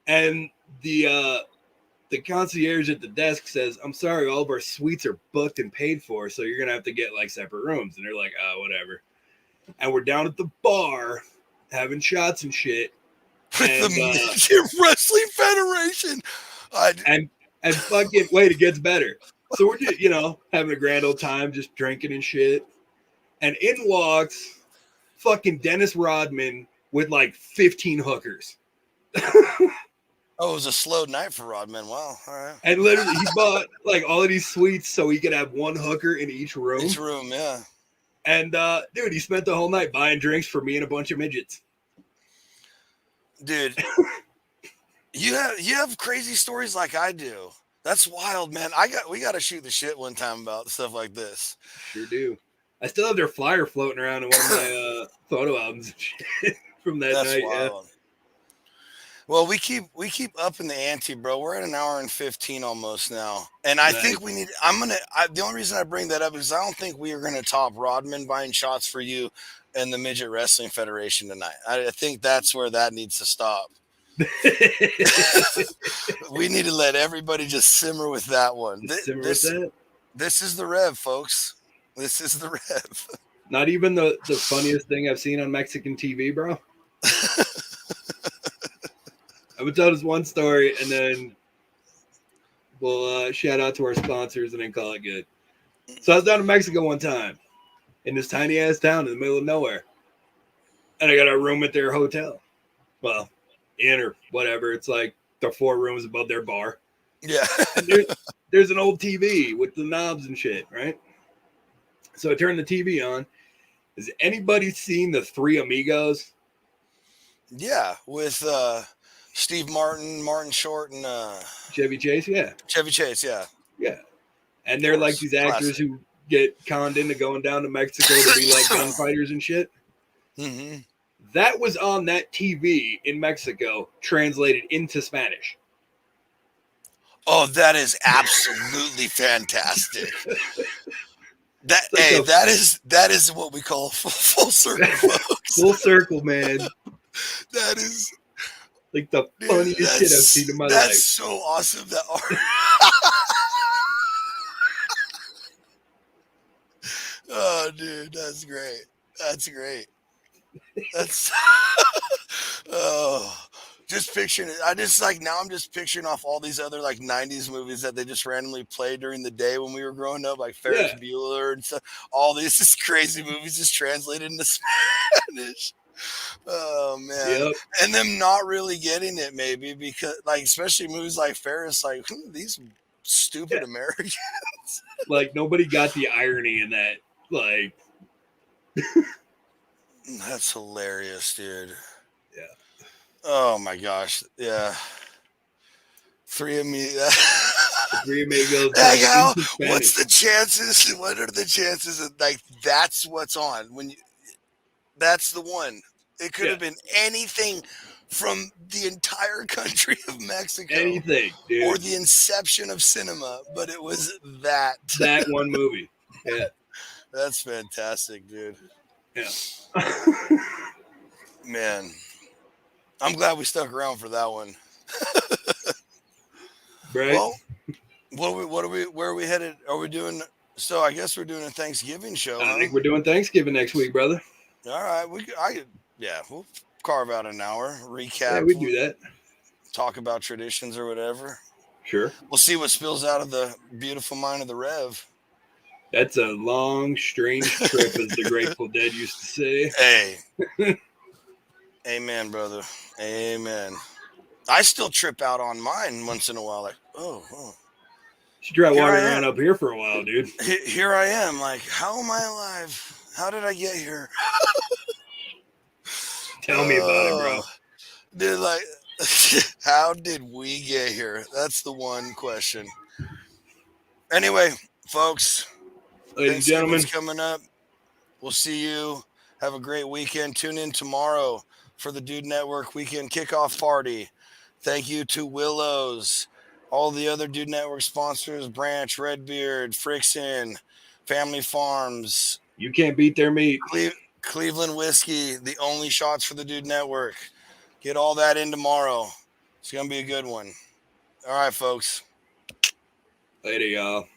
And the concierge at the desk says, I'm sorry, all of our suites are booked and paid for, so you're gonna have to get like separate rooms. And they're like, oh, whatever. And we're down at the bar having shots and shit. With the Midget Wrestling Federation. And fucking wait, it gets better. So we're just, having a grand old time, just drinking and shit. And in walks fucking Dennis Rodman with like 15 hookers. Oh, it was a slow night for Rodman. Wow. All right. And literally, he bought like all of these suites so he could have one hooker in each room. Yeah. And dude, he spent the whole night buying drinks for me and a bunch of midgets. Dude, you have crazy stories like I do. That's wild, man. We got to shoot the shit one time about stuff like this. Sure do. I still have their flyer floating around in one of my photo albums and shit from that night. Wild. Yeah. Well, we keep upping the ante, bro. We're at an hour and 15 almost now, and I think we need. The only reason I bring that up is I don't think we are gonna top Rodman buying shots for you and the Midget Wrestling Federation tonight. I think that's where that needs to stop. We need to let everybody just simmer with that one. This is the Rev, folks. This is the Rev. Not even the funniest thing I've seen on Mexican TV, bro. I would tell this one story, and then We'll shout out to our sponsors and then call it good. So I was down in Mexico one time in this tiny ass town in the middle of nowhere. And I got a room at their hotel. Well, inn or whatever. It's like the 4 rooms above their bar. Yeah. There's an old TV with the knobs and shit, right? So I turned the TV on. Has anybody seen the Three Amigos? Yeah, with Steve Martin, Martin Short, and Chevy Chase? Yeah. Chevy Chase. Yeah. Yeah. And they're like these actors who get conned into going down to Mexico to be like gunfighters and shit. Mm-hmm. That was on that TV in Mexico, translated into Spanish. Oh, that is absolutely fantastic. That like that is what we call full circle, folks. Full circle, man. That is like the funniest shit I've seen in my life. That's so awesome. That art. Oh, dude, that's great. That's great. That's oh, just picturing it. I'm just picturing off all these other like 90s movies that they just randomly played during the day when we were growing up, like Ferris Bueller and stuff. All these just crazy movies just translated into Spanish. Oh man. Yep. And them not really getting it, maybe, because like especially movies like Ferris, like these stupid Americans. Like nobody got the irony in that. Like that's hilarious, dude. Yeah. Oh my gosh. Yeah. Three Amigos. Like how, what's the chances? What are the chances that like that's what's on when you? That's the one. It could have been anything from the entire country of Mexico. Anything, dude. Or the inception of cinema, but it was that one movie. Yeah. That's fantastic, dude. Yeah. Man. I'm glad we stuck around for that one. Right. Well, where are we headed? Are we doing, so I guess we're doing a Thanksgiving show. I think we're doing Thanksgiving next week, brother. All right. We'll carve out an hour, recap. Yeah, we do that. Talk about traditions or whatever. Sure. We'll see what spills out of the beautiful mind of the Rev. That's a long, strange trip, as the Grateful Dead used to say. Hey. Amen, brother. Amen. I still trip out on mine once in a while. Like, oh. You should try wandering around up here for a while, dude. Here I am. Like, how am I alive? How did I get here? Tell me about it, bro. Dude, like, how did we get here? That's the one question. Anyway, folks. Ladies and gentlemen, coming up. We'll see you. Have a great weekend. Tune in tomorrow for the Dude Network weekend kickoff party. Thank you to Willows, all the other Dude Network sponsors, Branch, Redbeard, Frickson, Family Farms. You can't beat their meat. Cleveland Whiskey, the only shots for the Dude Network. Get all that in tomorrow. It's going to be a good one. All right, folks. Later, y'all.